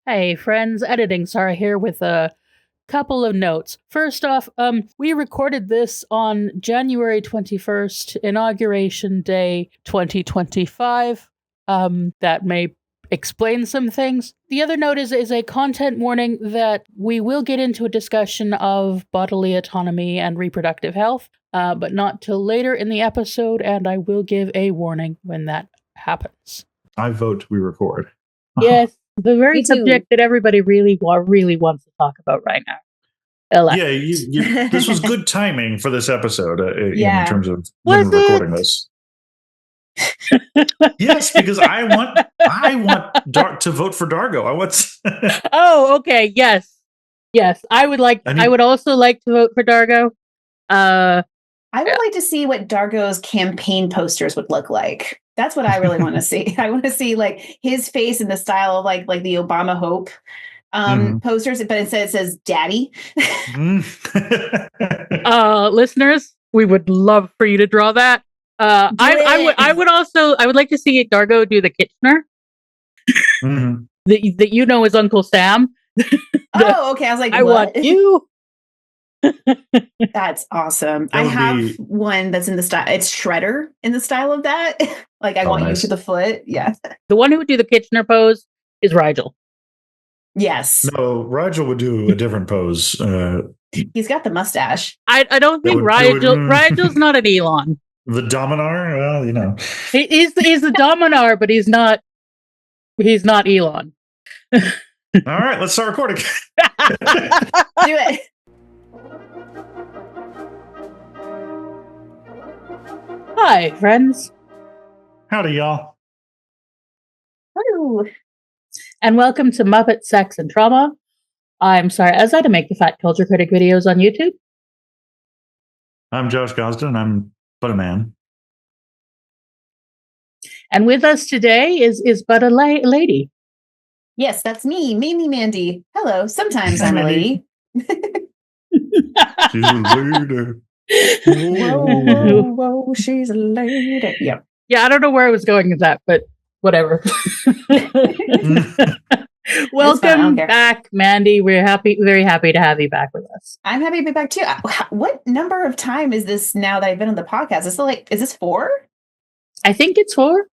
Hey friends, editing Sara here with a couple of notes. First off, we recorded this on January 21st, Inauguration Day 2025. That may explain some things. The other note is a content warning that we will get into a discussion of bodily autonomy and reproductive health, but not till later in the episode, and I will give a warning when that happens. I vote we record. Yes, the very subject that everybody really wants to talk about right now. Elections. Yeah, this was good timing for this episode in terms of when we're recording this. Yes, because I want to vote for Dargo. Oh, okay. Yes. I would also like to vote for Dargo. I would like to see what Dargo's campaign posters would look like. That's what I really want to see. I want to see like his face in the style of like the Obama Hope posters, but instead it says "Daddy." Listeners, we would love for you to draw that. I would like to see Dargo do the Kitchener. that is Uncle Sam. Oh, okay. I was like, I want you. That's awesome. I have one that's in the style. It's Shredder in the style of that. Like I want you to the foot. Yeah. The one who would do the Kitchener pose is Rigel. Yes. No, Rigel would do a different pose. He's got the mustache. I don't think Rigel's not an Elon. The Dominar? Well, you know. He's the Dominar, but he's not Elon. All right, let's start recording. Do it. Hi, friends. Howdy, y'all. Hello. And welcome to Muppet Sex and Trauma. I'm Sara Ezzat to make the Fat Culture Critic videos on YouTube. I'm Josh Gosdin. I'm but a man. And with us today is but a lady. Yes, that's me, Mainely Mandy. Hello. Sometimes I'm a lady. She's a lady. Whoa, she's a lady. Yep. Yeah, I don't know where I was going with that, but whatever. Welcome back, Mandy. We're very happy to have you back with us. I'm happy to be back too. What number of time is this now that I've been on the podcast? Is this 4? I think it's 4. I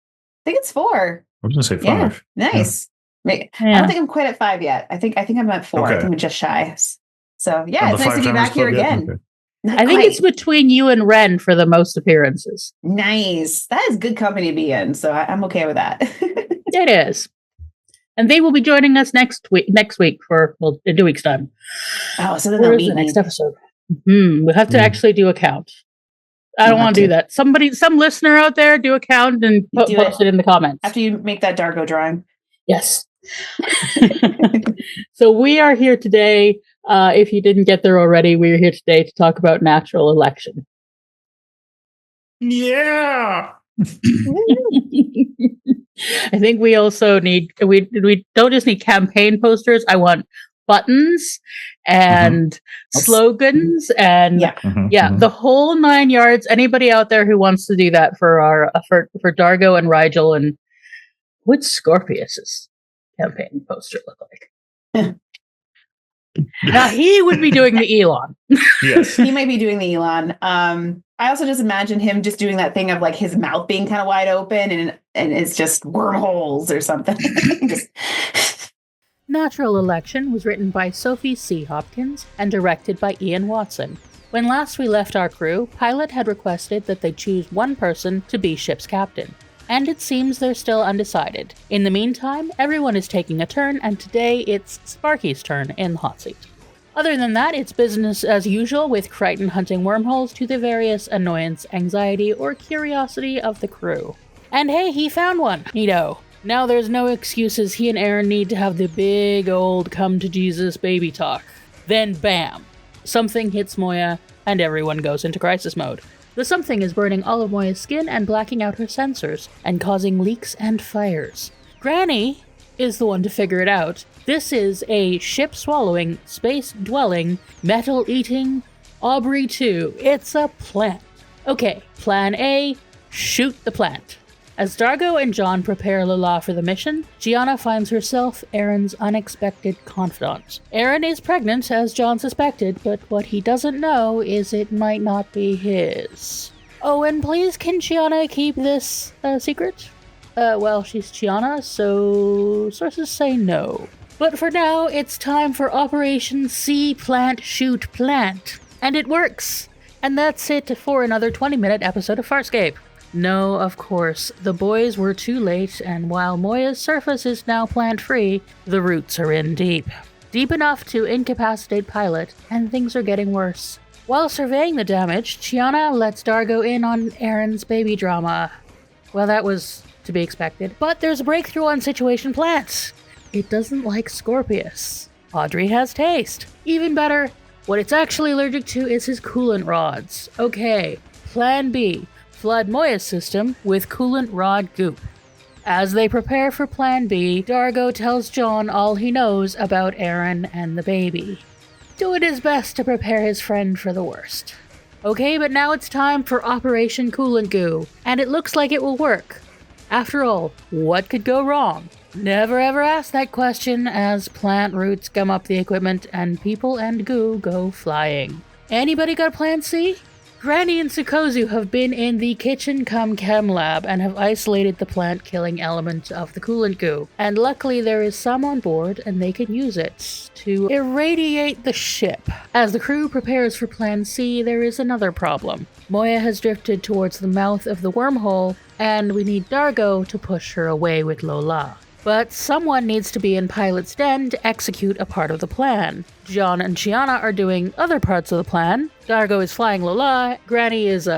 think it's 4. I was going to say 5. Yeah, nice. Yeah. I don't think I'm quite at 5 yet. I think I'm at 4. Okay. I think I'm just shy. So yeah, it's nice to be back here again. Okay. I think it's between you and Ren for the most appearances. Nice. That is good company to be in. So I'm okay with that. It is. And they will be joining us next week in 2 weeks' time. Oh, so then they'll meet the next episode. We'll have to actually do a count. I don't want to do that. Some listener out there, do a count and post it in the comments. After you make that Dargo drawing. Yes. So we are here today. If you didn't get there already, we're here today to talk about natural election. Yeah. I think we also need, we don't just need campaign posters. I want buttons and slogans and the whole 9 yards. Anybody out there who wants to do that for for Dargo and Rigel, and what's Scorpius's campaign poster look like? Now he would be doing the Elon. Yes, he might be doing the Elon. I also just imagine him just doing that thing of like his mouth being kind of wide open and it's just wormholes or something. Natural Election was written by Sophie C. Hopkins and directed by Ian Watson. When last we left our crew, Pilot had requested that they choose one person to be ship's captain. And it seems they're still undecided. In the meantime, everyone is taking a turn, and today it's Sparky's turn in the hot seat. Other than that, it's business as usual, with Crichton hunting wormholes to the various annoyance, anxiety, or curiosity of the crew. And hey, he found one! Neato. Now there's no excuses. He and Aaron need to have the big old come to Jesus baby talk. Then bam! Something hits Moya, and everyone goes into crisis mode. The something is burning all of Moya's skin and blacking out her sensors, and causing leaks and fires. Granny is the one to figure it out. This is a ship-swallowing, space-dwelling, metal-eating Aubrey 2. It's a plant. Okay, plan A, shoot the plant. As Dargo and John prepare Lola for the mission, Gianna finds herself Aaron's unexpected confidant. Aaron is pregnant, as John suspected, but what he doesn't know is it might not be his. Oh, and please, can Gianna keep this secret? Well, she's Gianna, so sources say no. But for now, it's time for Operation See Plant Shoot Plant. And it works! And that's it for another 20-minute episode of Farscape. No, of course, the boys were too late, and while Moya's surface is now plant-free, the roots are in deep. Deep enough to incapacitate Pilot, and things are getting worse. While surveying the damage, Gianna lets Dargo in on Aaron's baby drama. Well, that was to be expected. But there's a breakthrough on Situation Plant. It doesn't like Scorpius. Audrey has taste. Even better, what it's actually allergic to is his coolant rods. Okay, Plan B. Flood Moya's system with coolant rod goop. As they prepare for Plan B, Dargo tells John all he knows about Aaron and the baby, doing his best to prepare his friend for the worst. Okay, but now it's time for Operation Coolant Goo, and it looks like it will work. After all, what could go wrong? Never ever ask that question as plant roots gum up the equipment and people and goo go flying. Anybody got Plan C? Granny and Sukozu have been in the kitchen-cum-chem lab and have isolated the plant-killing element of the coolant goo. And luckily there is some on board and they can use it to irradiate the ship. As the crew prepares for Plan C, there is another problem. Moya has drifted towards the mouth of the wormhole, and we need Dargo to push her away with Lola. But someone needs to be in Pilot's den to execute a part of the plan. John and Gianna are doing other parts of the plan. Dargo is flying Lola, Granny is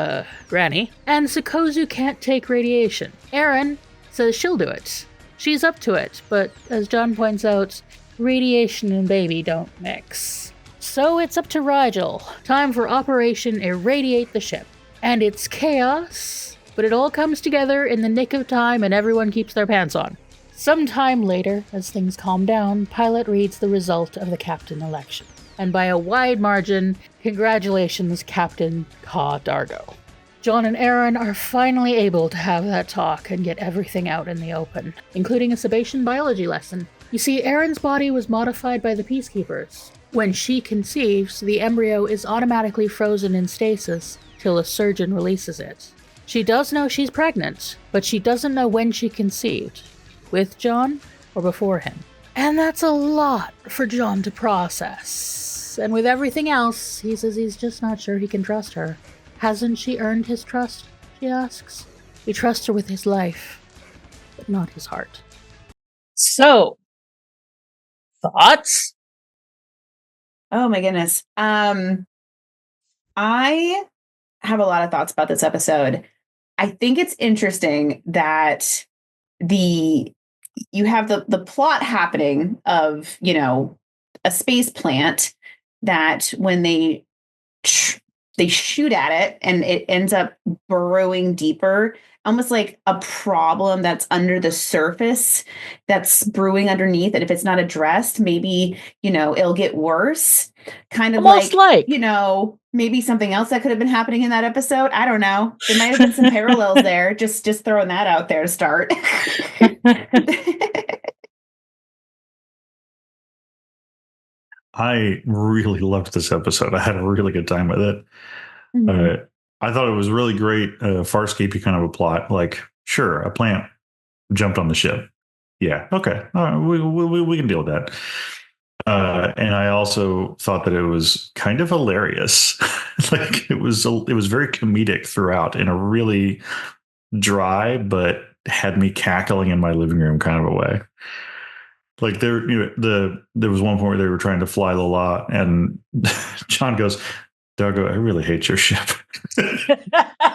Granny, and Sukozu can't take radiation. Aaron says she'll do it. She's up to it, but as John points out, radiation and baby don't mix. So it's up to Rigel. Time for Operation Irradiate the Ship. And it's chaos, but it all comes together in the nick of time and everyone keeps their pants on. Sometime later, as things calm down, Pilot reads the result of the captain election. And by a wide margin, congratulations, Captain Ka Dargo. John and Aaron are finally able to have that talk and get everything out in the open, including a Sebacean biology lesson. You see, Aaron's body was modified by the Peacekeepers. When she conceives, the embryo is automatically frozen in stasis till a surgeon releases it. She does know she's pregnant, but she doesn't know when she conceived. With John or before him. And that's a lot for John to process. And with everything else, he says he's just not sure he can trust her. Hasn't she earned his trust? She asks. He trusts her with his life, but not his heart. So, thoughts? Oh my goodness. I have a lot of thoughts about this episode. I think it's interesting that you have the plot happening of, a space plant that when they shoot at it and it ends up burrowing deeper, almost like a problem that's under the surface that's brewing underneath. And if it's not addressed, maybe, it'll get worse. Kind of almost like, maybe something else that could have been happening in that episode. I don't know. There might have been some parallels there. Just throwing that out there to start. I really loved this episode. I had a really good time with it. Mm-hmm. I thought it was really great, Farscape-y kind of a plot. Like, sure, a plant jumped on the ship. Yeah, okay, all right, we can deal with that. And I also thought that it was kind of hilarious. Like it was very comedic throughout in a really dry but had me cackling in my living room kind of a way. Like there was one point where they were trying to fly Lola, and John goes, "Dargo, I really hate your ship."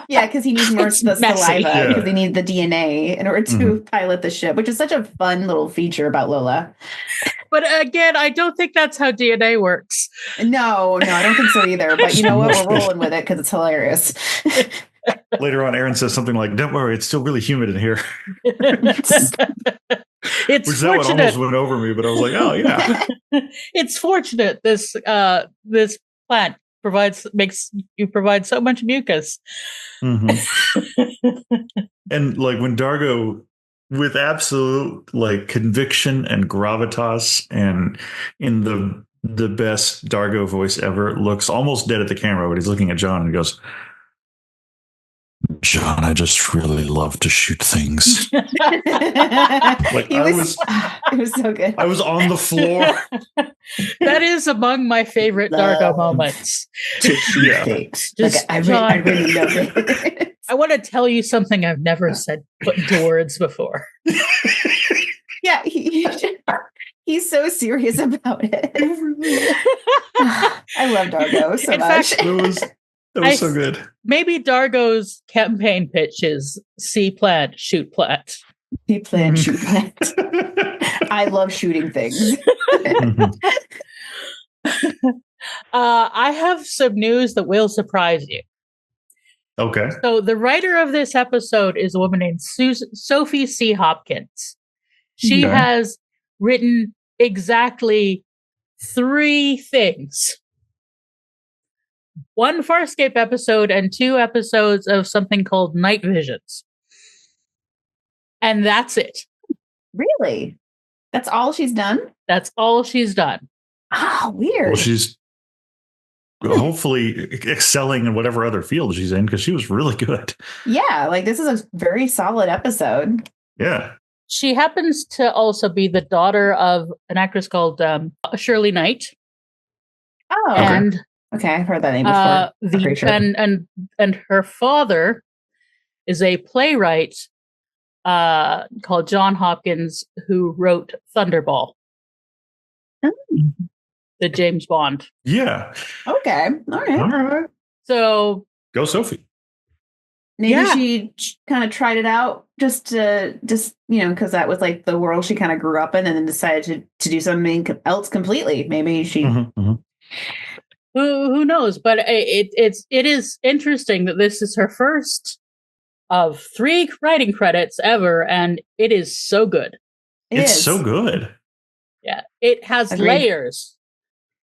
Yeah, because he needs more of the saliva because they need the DNA in order to pilot the ship, which is such a fun little feature about Lola. But again, I don't think that's how DNA works. No, I don't think so either. But you know what? We're rolling with it because it's hilarious. Later on, Aaron says something like, "Don't worry, it's still really humid in here." It's which that one almost went over me, but I was like, "Oh yeah." It's fortunate this plant provide so much mucus. Mm-hmm. And like when Dargo, with absolute like conviction and gravitas, and in the best Dargo voice ever, looks almost dead at the camera, but he's looking at John and he goes, "John, I just really love to shoot things." Like it was so good. I was on the floor. That is among my favorite Dargo moments. To shoot things. Just, like, I really love it. I want to tell you something I've never put into words before. Yeah, he's so serious about it. I love Dargo so much. It was so good. Maybe Dargo's campaign pitch is see plant, shoot plant. See plant, shoot plant. I love shooting things. I have some news that will surprise you. Okay. So the writer of this episode is a woman named Sophie C. Hopkins. She has written exactly 3 things. 1 Farscape episode and 2 episodes of something called Night Visions. And that's it. Really? That's all she's done? That's all she's done. Oh, weird. Well, she's hopefully excelling in whatever other field she's in, because she was really good. Yeah, like this is a very solid episode. Yeah. She happens to also be the daughter of an actress called Shirley Knight. Oh, and okay, I've heard that name before. Sure. And her father is a playwright called John Hopkins, who wrote Thunderball. The James Bond. Yeah. Okay. All right. So go Sophie. Maybe she kind of tried it out just because that was like the world she kind of grew up in, and then decided to do something else completely. Maybe she. Who knows? But it is interesting that this is her first of 3 writing credits ever, and it is so good. It's so good. Yeah, it has layers.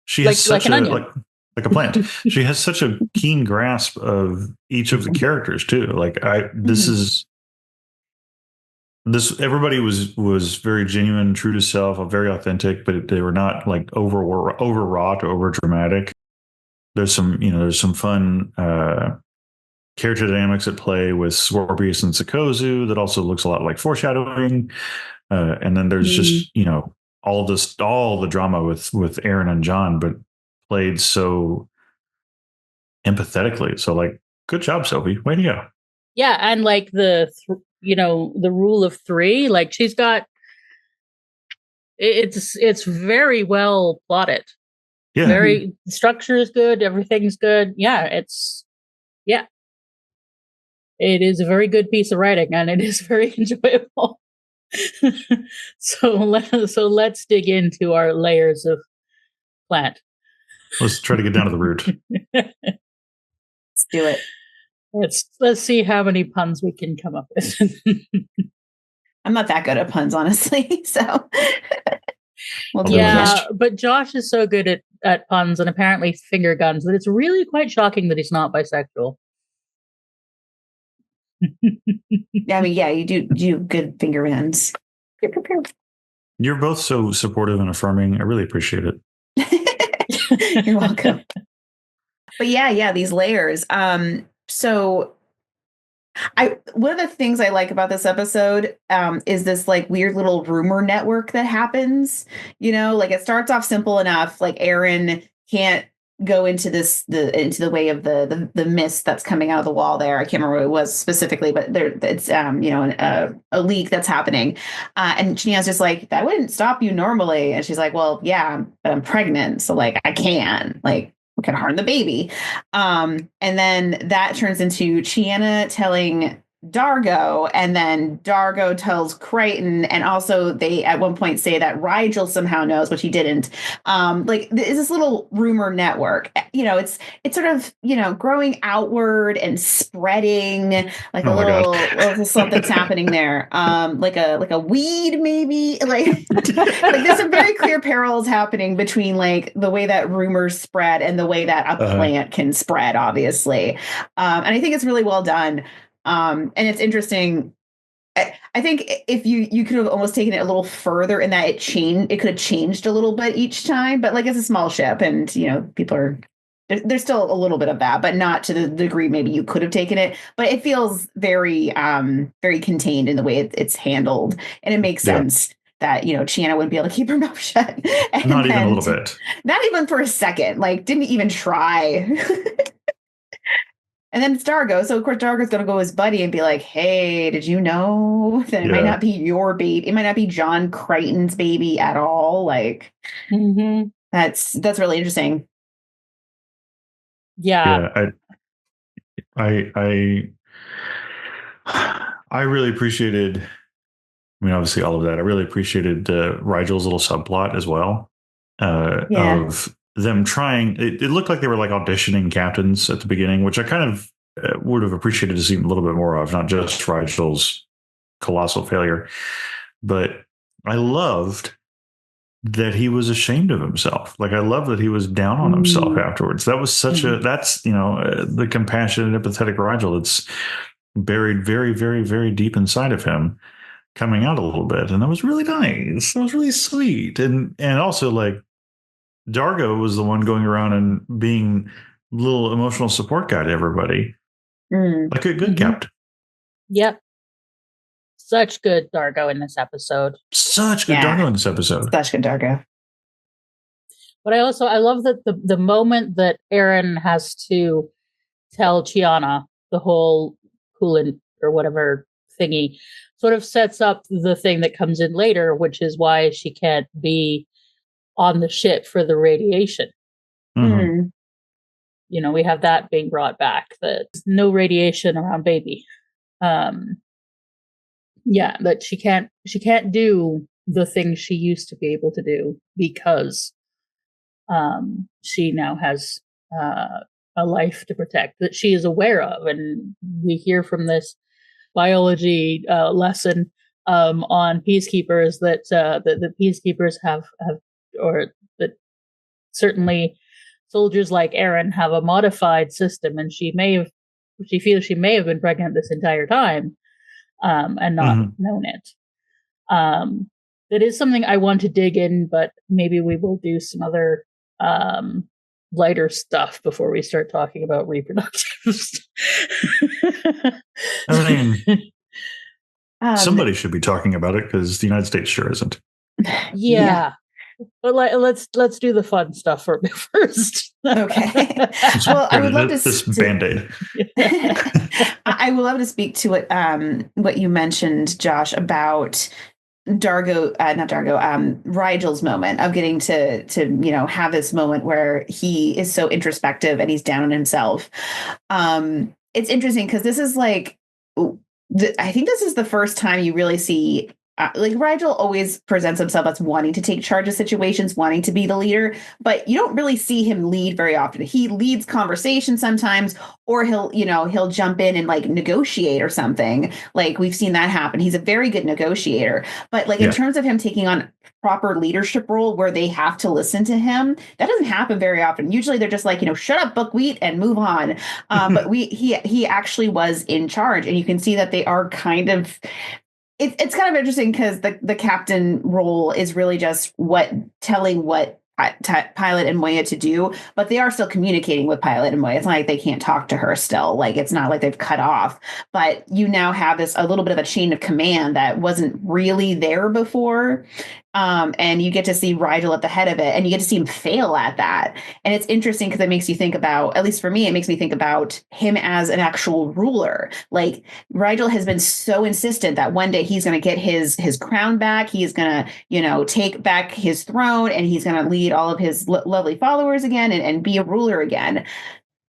She has such like a plant. She has such a keen grasp of each of the characters too. Like everybody was very genuine, true to self, very authentic, but they were not like overwrought, over dramatic. There's some fun character dynamics at play with Scorpius and Sikozu that also looks a lot like foreshadowing. And then there's just, all the drama with Aaron and John, but played so empathetically. So like, good job, Sophie. Way to go. Yeah. And like the rule of 3, like she's got, it's very well plotted. Yeah. The structure is good. Everything's good. Yeah. It is a very good piece of writing, and it is very enjoyable. So let's dig into our layers of plant. Let's try to get down to the root. Let's do it. Let's see how many puns we can come up with. I'm not that good at puns, honestly. So but Josh is so good at puns and apparently finger guns that it's really quite shocking that he's not bisexual. I mean, you do good finger guns. You're both so supportive and affirming. I really appreciate it. You're welcome. But these layers. So one of the things I like about this episode is this like weird little rumor network that happens. Like it starts off simple enough. Like Aaron can't go into into the way of the mist that's coming out of the wall there. I can't remember what it was specifically, but it's a leak that's happening. And Chania's just like, that wouldn't stop you normally. And she's like, well, yeah, but I'm pregnant. So like, I can, like, can harm the baby. And then that turns into Chiana telling Dargo, and then Dargo tells Crichton, and also they at one point say that Rigel somehow knows, which he didn't. Like it's this little rumor network. It's sort of growing outward and spreading like Oh a my God. little something's happening there. Like a weed maybe. Like like there's some very clear parallels happening between like the way that rumors spread and the way that a plant can spread, obviously. And I think it's really well done. And it's interesting. I think if you could have almost taken it a little further in that it could have changed a little bit each time, but like it's a small ship and people are there's still a little bit of that, but not to the degree maybe you could have taken it, but it feels very very contained in the way it's handled, and it makes sense that Chiana wouldn't be able to keep her mouth shut. Not even a little bit. Not even for a second. Like didn't even try. And then it's Dargo. So, of course, Dargo's going to go with his buddy and be like, hey, did you know that it might not be your baby? It might not be John Crichton's baby at all. Like, that's really interesting. Yeah. I really appreciated, obviously all of that. I really appreciated Rigel's little subplot as well of them trying. It looked like they were like auditioning captains at the beginning, which I kind of would have appreciated to see a little bit more of, not just Rigel's colossal failure. But I loved that he was ashamed of himself. Like I love that he was down on himself afterwards. That was such that's the compassionate, empathetic Rigel. It's buried very, very, very deep inside of him, coming out a little bit, and that was really nice. That was really sweet, and also like Dargo was the one going around and being a little emotional support guy to everybody, like a good captain. Yep. Such good Dargo in this episode. Such good Dargo in this episode. Such good Dargo. But I love that the moment that Aaron has to tell Chiana the whole coolant or whatever thingy sort of sets up the thing that comes in later, which is why she can't be on the ship for the radiation. We have that being brought back, that no radiation around baby. That she can't do the things she used to be able to do because she now has a life to protect that she is aware of. And we hear from this biology lesson on peacekeepers that the peacekeepers have or that certainly soldiers like Aaron have a modified system, and she feels she may have been pregnant this entire time and not known it. That is something I want to dig in, but maybe we will do some other lighter stuff before we start talking about reproductive stuff. Somebody should be talking about it because the United States sure isn't. Yeah. But let's do the fun stuff first. Okay. Well, I would love this Band-Aid. I would love to speak to what you mentioned, Josh, about Rigel's moment of getting to have this moment where he is so introspective and he's down on himself. It's interesting because this is like, I think this is the first time you really see like Rigel always presents himself as wanting to take charge of situations, wanting to be the leader, but you don't really see him lead very often. He leads conversations sometimes, or he'll jump in and like negotiate or something. Like we've seen that happen. He's a very good negotiator, but like in terms of him taking on proper leadership role where they have to listen to him, that doesn't happen very often. Usually they're just like, shut up, buckwheat, and move on. But he actually was in charge, and you can see that they are kind of. It's kind of interesting because the captain role is really just telling what Pilot and Moya to do, but they are still communicating with Pilot and Moya. It's not like they can't talk to her still. Like it's not like they've cut off, but you now have a little bit of a chain of command that wasn't really there before. And you get to see Rigel at the head of it, and you get to see him fail at that. And it's interesting because it makes you think about, at least for me, it makes me think about him as an actual ruler. Like Rigel has been so insistent that one day he's going to get his crown back. He's going to, take back his throne, and he's going to lead all of his lovely followers again and be a ruler again.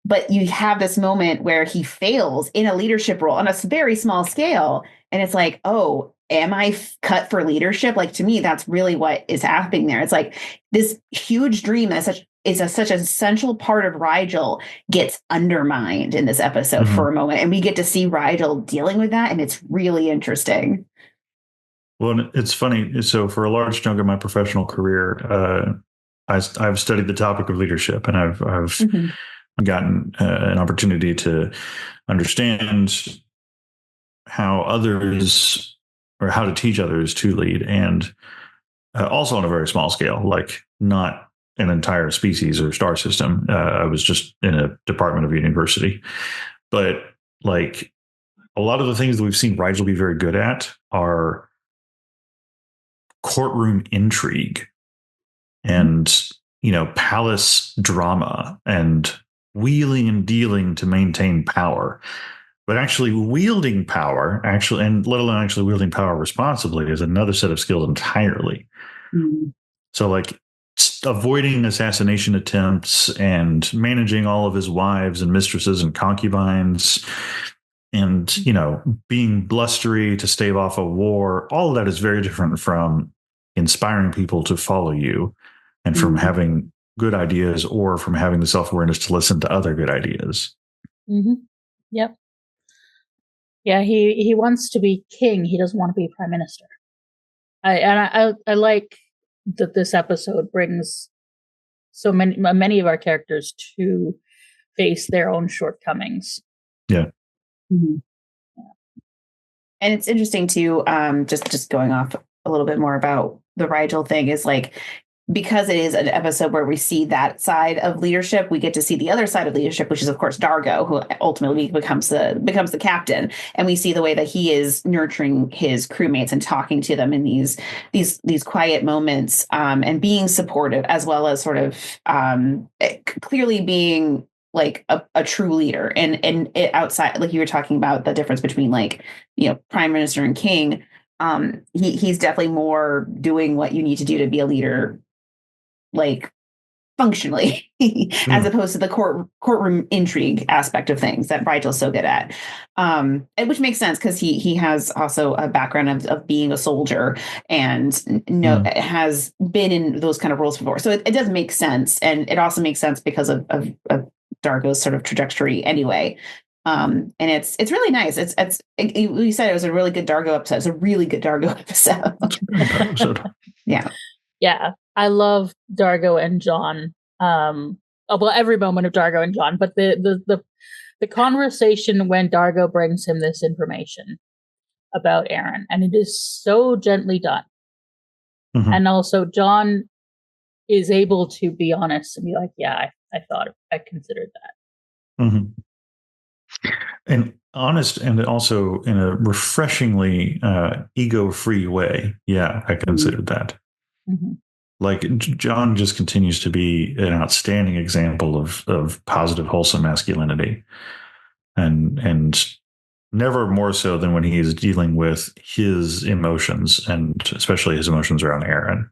but you have this moment where he fails in a leadership role on a very small scale. And it's like, oh, am I cut for leadership? Like, to me, that's really what is happening there. It's like this huge dream that's such an essential part of Rigel gets undermined in this episode for a moment. And we get to see Rigel dealing with that. And it's really interesting. Well, it's funny. So for a large chunk of my professional career, I've studied the topic of leadership, and I've gotten an opportunity to understand how others, or how to teach others to lead, and also on a very small scale, like not an entire species or star system. I was just in a department of a university, but like a lot of the things that we've seen Rigel be very good at are courtroom intrigue and, palace drama and wheeling and dealing to maintain power. But actually wielding power, and let alone actually wielding power responsibly, is another set of skills entirely. So like avoiding assassination attempts and managing all of his wives and mistresses and concubines and, being blustery to stave off a war, all of that is very different from inspiring people to follow you and from having good ideas or from having the self-awareness to listen to other good ideas. Yep. Yeah, he wants to be king. He doesn't want to be prime minister. I like that this episode brings so many of our characters to face their own shortcomings. Yeah. And it's interesting too, just going off a little bit more about the Rigel thing, is like, because it is an episode where we see that side of leadership, we get to see the other side of leadership, which is of course Dargo, who ultimately becomes the captain, and we see the way that he is nurturing his crewmates and talking to them in these quiet moments, and being supportive, as well as sort of clearly being like a true leader. And it outside, like you were talking about the difference between like, prime minister and king. He's definitely more doing what you need to do to be a leader, like functionally, as opposed to the courtroom intrigue aspect of things that Rigel's so good at. And which makes sense, because he has also a background of being a soldier and has been in those kind of roles before. So it does make sense. And it also makes sense because of Dargo's sort of trajectory anyway. And it's really nice. We said it was a really good Dargo episode. It's a really good Dargo episode. Yeah. I love Dargo and John. Well, every moment of Dargo and John, but the conversation when Dargo brings him this information about Aaron, and it is so gently done. And also John is able to be honest and be like, yeah, I considered that. And honest, and also in a refreshingly ego-free way. Yeah, I considered that. Like John just continues to be an outstanding example of positive, wholesome masculinity, and never more so than when he is dealing with his emotions, and especially his emotions around Aaron.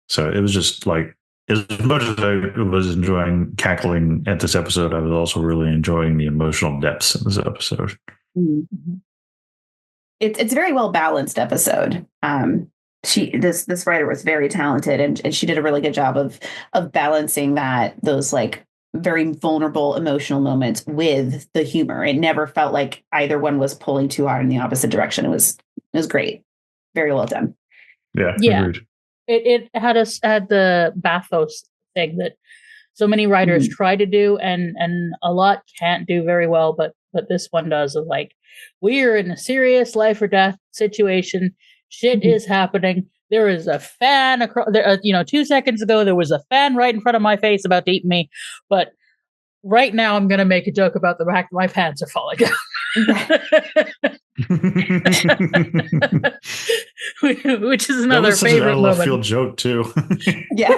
So it was just like, as much as I was enjoying cackling at this episode, I was also really enjoying the emotional depths in this episode. It's a very well balanced episode. This writer was very talented, and she did a really good job of balancing those like very vulnerable emotional moments with the humor. It never felt like either one was pulling too hard in the opposite direction. It was great. Very well done. Yeah. Agreed. It had the bathos thing that so many writers try to do, and a lot can't do very well, but this one does, of like, we're in a serious life or death situation. Shit is happening. There is a fan across there. 2 seconds ago, there was a fan right in front of my face about to eat me. But right now, I'm going to make a joke about the fact my pants are falling down. Which is another favorite moment. Left field joke too. Yeah.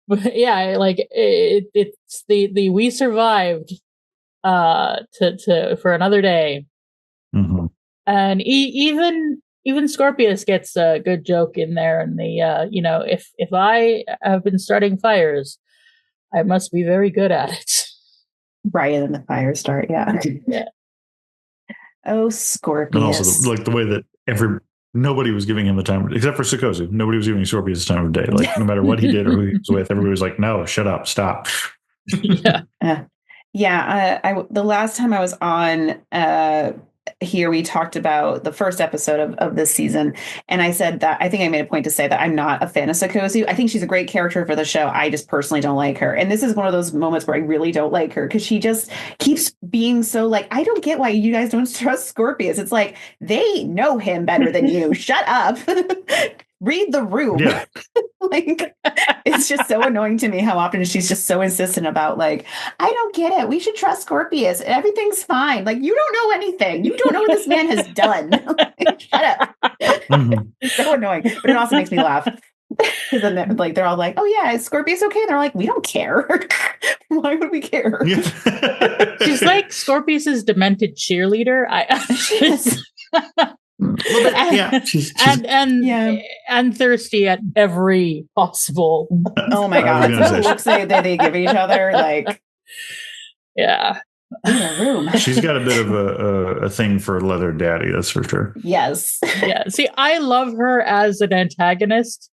But yeah, like it's the we survived to for another day. And even Scorpius gets a good joke in there, and the if I have been starting fires, I must be very good at it. Right, and the fire start, yeah. Yeah. Oh, Scorpius. And also the way that nobody was giving him the time, except for Sikozu. Nobody was giving Scorpius the time of day. Like, no matter what he did or who he was with, everybody was like, no, shut up, stop. Yeah. The last time I was on here, we talked about the first episode of this season, and I said that I think I made a point to say that I'm not a fan of Sikozu. I think she's a great character for the show. I just personally don't like her, and this is one of those moments where I really don't like her because she just keeps being so like, I don't get why you guys don't trust Scorpius. It's like, they know him better than you. Shut up. Read the room. Yeah. Like, it's just so annoying to me how often she's just so insistent about like, I don't get it. We should trust Scorpius. Everything's fine. Like, you don't know anything. You don't know what this man has done. Like, shut up. Mm-hmm. It's so annoying, but it also makes me laugh. Because then they're all like, oh yeah, is Scorpius okay? And they're like, we don't care. Why would we care? She's like Scorpius's demented cheerleader. She's and thirsty at every possible. Oh my god, the looks they give each other, like, yeah. Room. She's got a bit of a thing for leather daddy, that's for sure. Yes. Yeah. See, I love her as an antagonist.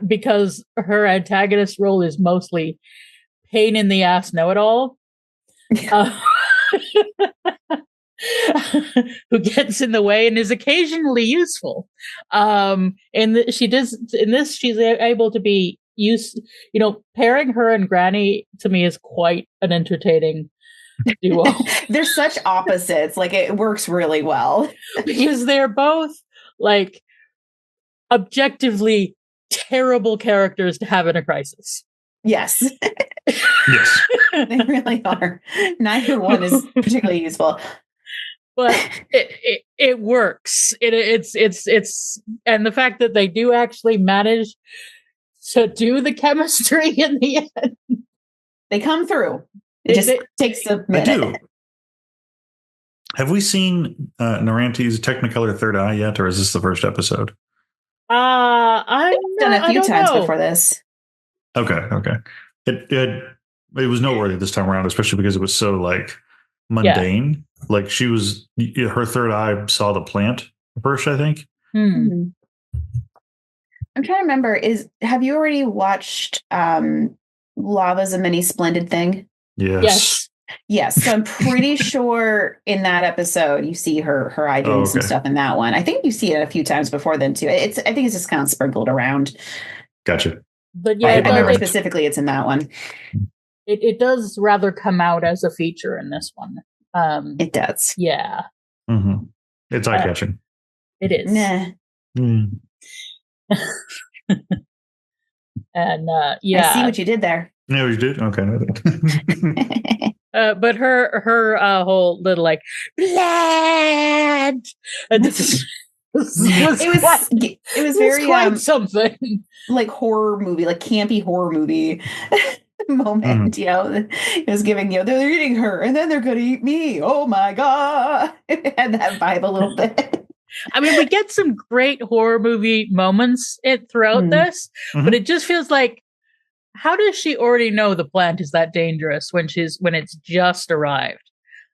Because her antagonist role is mostly pain in the ass know-it-all. Who gets in the way and is occasionally useful. She's able to be used. Pairing her and Granny to me is quite an entertaining duo. They're such opposites. Like, it works really well because they're both like objectively terrible characters to have in a crisis. Yes. Yes. They really are. Neither one is particularly useful. But it works. It's and the fact that they do actually manage to do the chemistry in the end. They come through. It takes a minute. They do. Have we seen Naranti's Technicolor Third Eye yet, or is this the first episode? I've done a few times before this. Okay. It was noteworthy this time around, especially because it was so like mundane. Yeah. Like her third eye saw the plant first, I think. Mm-hmm. I'm trying to remember. Have you already watched Lava's a Mini Splendid Thing? Yes. Yes. So I'm pretty sure in that episode you see her eye doing some stuff in that one. I think you see it a few times before then too. I think it's just kind of sprinkled around. Gotcha. But yeah, I remember specifically it's in that one. It does rather come out as a feature in this one. It does. Yeah. Mm-hmm. It's eye-catching. It is. Nah. Mm. And I see what you did there. Yeah, you did? Okay. But her whole little like blood. It was very quite something like horror movie, like campy horror movie moment. Mm. It was giving they're eating her and then they're gonna eat me. Oh my god! It had that vibe a little bit. I mean, we get some great horror movie moments throughout this, but it just feels like, how does she already know the plant is that dangerous when it's just arrived?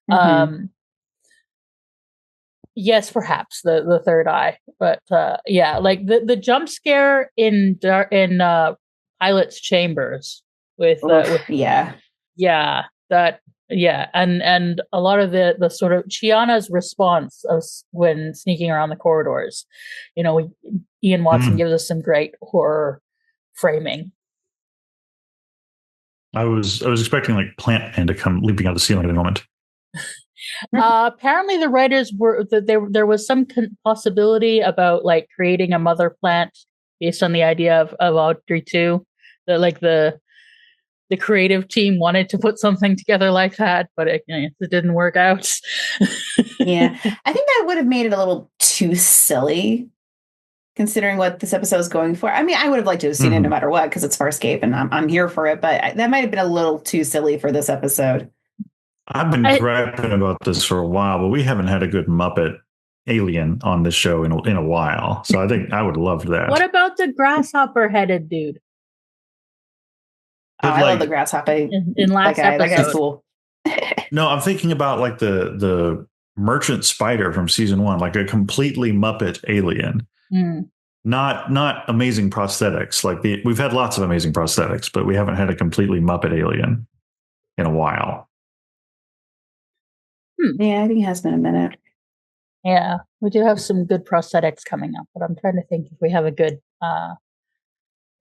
Mm-hmm. Yes, perhaps the third eye, but like the jump scare in Pilot's chambers with and a lot of the sort of Chiana's response of when sneaking around the corridors. Ian Watson gives us some great horror framing. I was expecting like Plant Man to come leaping out of the ceiling at a moment. Apparently, the writers were that there was some possibility about like creating a mother plant based on the idea of Audrey 2. The creative team wanted to put something together like that, but it didn't work out. Yeah, I think that would have made it a little too silly, considering what this episode is going for. I mean, I would have liked to have seen it no matter what because it's Farscape and I'm here for it, but that might have been a little too silly for this episode. I've been griping about this for a while, but we haven't had a good Muppet alien on this show in a while. So I think I would love that. What about the grasshopper-headed dude? But I love the grasshopper. In last that guy's episode. cool. No, I'm thinking about like the merchant spider from season 1, like a completely Muppet alien. Not amazing prosthetics. Like we've had lots of amazing prosthetics, but we haven't had a completely Muppet alien in a while. Yeah, I think it has been a minute. Yeah, we do have some good prosthetics coming up, but I'm trying to think if we have a good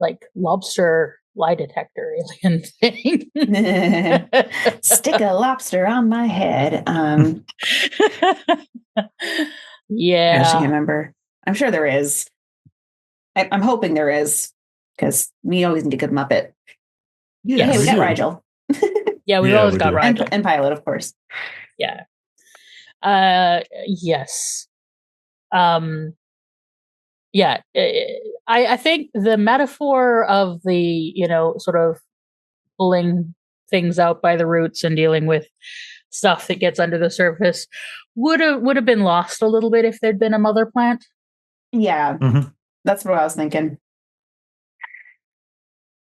like lobster lie detector alien thing. Stick a lobster on my head. Yeah. I can't remember. I'm sure there is. I'm hoping there is, because we always need a good Muppet. Yeah, Hey, we got Rigel. Yeah, we've always got Rigel. And Pilot, of course. Yeah. Yes. Yeah. I think the metaphor of the, sort of pulling things out by the roots and dealing with stuff that gets under the surface would have been lost a little bit if there'd been a mother plant. Yeah. That's what I was thinking.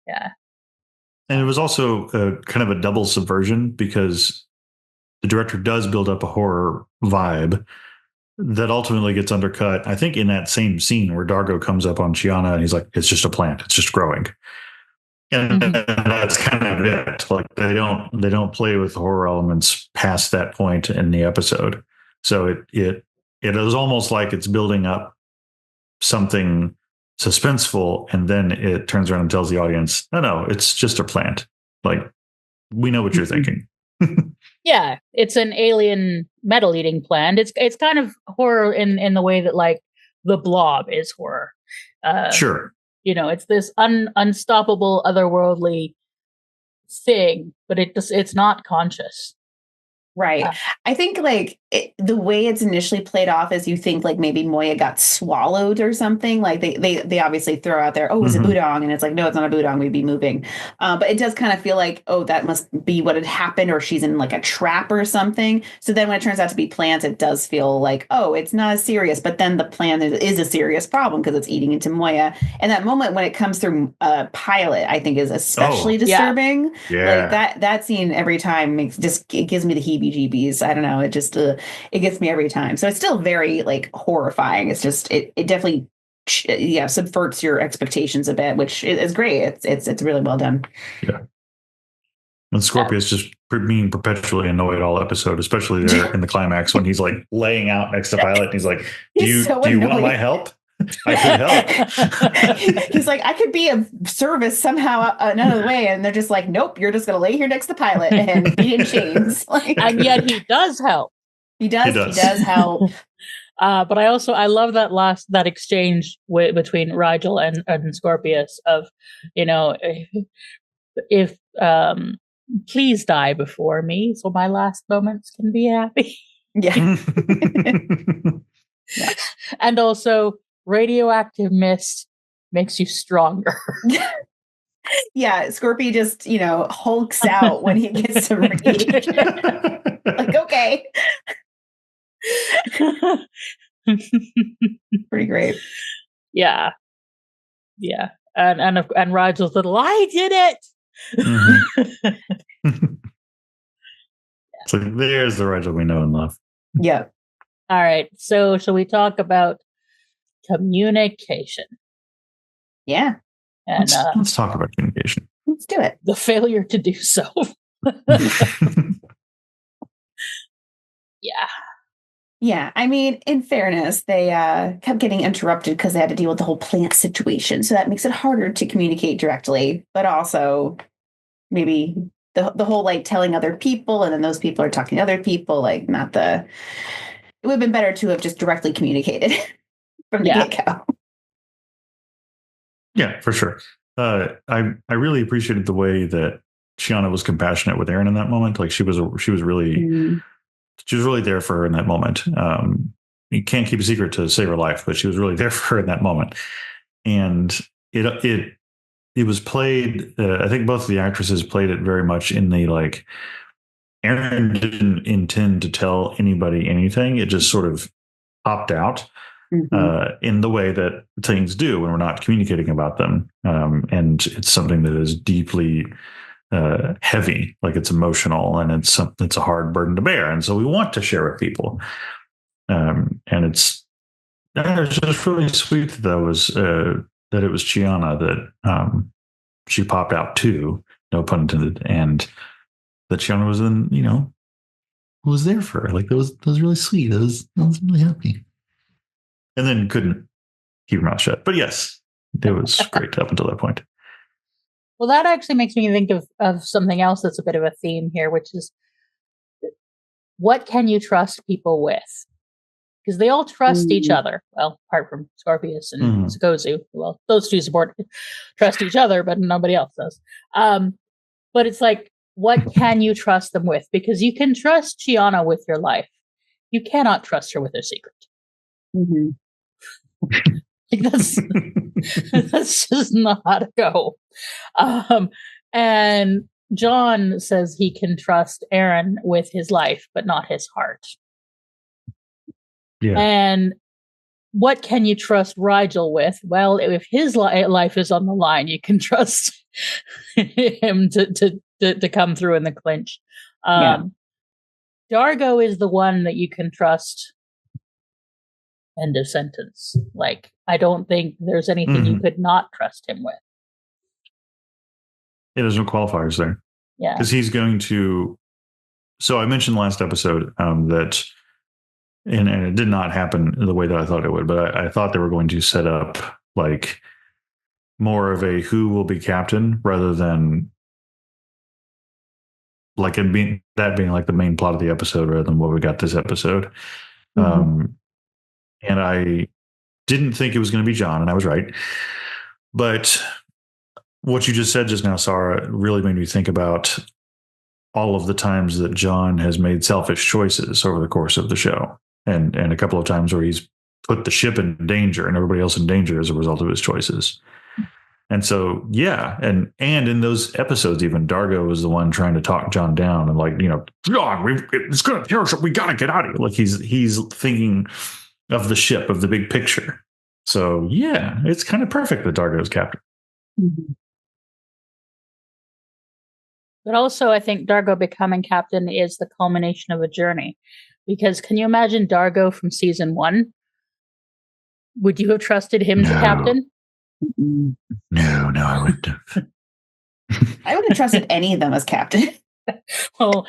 Yeah. And it was also kind of a double subversion, because the director does build up a horror vibe that ultimately gets undercut, I think, in that same scene where Dargo comes up on Chiana and he's like, it's just a plant, it's just growing. And that's kind of it. Like they don't play with horror elements past that point in the episode. So it is almost like it's building up something suspenseful, and then it turns around and tells the audience, no, it's just a plant. Like, we know what you're thinking. Yeah, it's an alien metal eating plant. It's kind of horror in the way that like the Blob is horror. Sure. It's this unstoppable otherworldly thing, but it's not conscious. Right. I think like the way it's initially played off is you think like maybe Moya got swallowed or something. Like they obviously throw out there, it's a budong, and it's like, no, it's not a budong, we'd be moving. But it does kind of feel like, that must be what had happened, or she's in like a trap or something. So then when it turns out to be plants, it does feel like, it's not as serious. But then the plant is a serious problem because it's eating into Moya. And that moment when it comes through Pilot, I think is especially disturbing. Yeah. Like that scene every time it gives me the heebie-jeebies. I don't know. It just it gets me every time. So it's still very like horrifying. It's just it definitely subverts your expectations a bit, which is great. It's really well done. Yeah. And Scorpius just being perpetually annoyed all episode, especially there in the climax when he's like laying out next to Pilot and he's like, do you want my help? I could help. He's like, I could be of service somehow another way, and they're just like, nope, you're just gonna lay here next to Pilot and be in chains. Like, and yet he does help. He does help. But I love that exchange between Rigel and Scorpius of, if please die before me so my last moments can be happy. Yeah. And also, radioactive mist makes you stronger. Yeah, Scorpio just, hulks out when he gets to rage. Like, okay. Pretty great. Yeah. Yeah. And Rigel's little, I did it. It's like, there's the Rigel we know and love. Yeah. All right. So shall we talk about communication? Yeah. And let's talk about communication. Let's do it. The failure to do so. Yeah. Yeah. I mean, in fairness, they kept getting interrupted because they had to deal with the whole plant situation. So that makes it harder to communicate directly, but also maybe the whole like telling other people, and then those people are talking to other people, like it would have been better to have just directly communicated from the get-go. Yeah, for sure. I really appreciated the way that Chiana was compassionate with Aaron in that moment. Like she was really there for her in that moment. You can't keep a secret to save her life, but she was really there for her in that moment. And it was played. I think both of the actresses played it very much in the like. Aaron didn't intend to tell anybody anything. It just sort of popped out. In the way that things do when we're not communicating about them. And it's something that is deeply heavy, like it's emotional, and it's a hard burden to bear, and so we want to share with people. And it's just really sweet that it was Chiana that she popped out to, no pun intended, and that Chiana was there for her. Like that was really sweet. I was really happy, and then couldn't keep her mouth shut. But yes, it was great up until that point. Well, that actually makes me think of something else that's a bit of a theme here, which is what can you trust people with? Because they all trust each other. Well, apart from Scorpius and Sukozu. Well, those two trust each other, but nobody else does. But it's like, what can you trust them with? Because you can trust Chiana with your life. You cannot trust her with her secret. Like that's just not how to go. And John says he can trust Aaron with his life, but not his heart. Yeah. And what can you trust Rigel with? Well, if his life is on the line, you can trust him to come through in the clinch. Dargo is the one that you can trust. End of sentence. Like, I don't think there's anything you could not trust him with. Yeah, there's no qualifiers there. Yeah. Because he's going to... So I mentioned last episode that... And it did not happen the way that I thought it would, but I thought they were going to set up like more of a who will be captain rather than like it being like the main plot of the episode rather than what we got this episode. And I didn't think it was going to be John, and I was right. But what you just said just now, Sara, really made me think about all of the times that John has made selfish choices over the course of the show. And a couple of times where he's put the ship in danger and everybody else in danger as a result of his choices. And so, yeah. And in those episodes, even Dargo was the one trying to talk John down and like, John, it's going to perish. We got to get out of here. Like he's thinking of the ship, of the big picture. So yeah, it's kind of perfect that Dargo's captain. But also I think Dargo becoming captain is the culmination of a journey. Because can you imagine Dargo from season 1? Would you have trusted him to captain? No, I wouldn't have. I would have trusted any of them as captain. Well,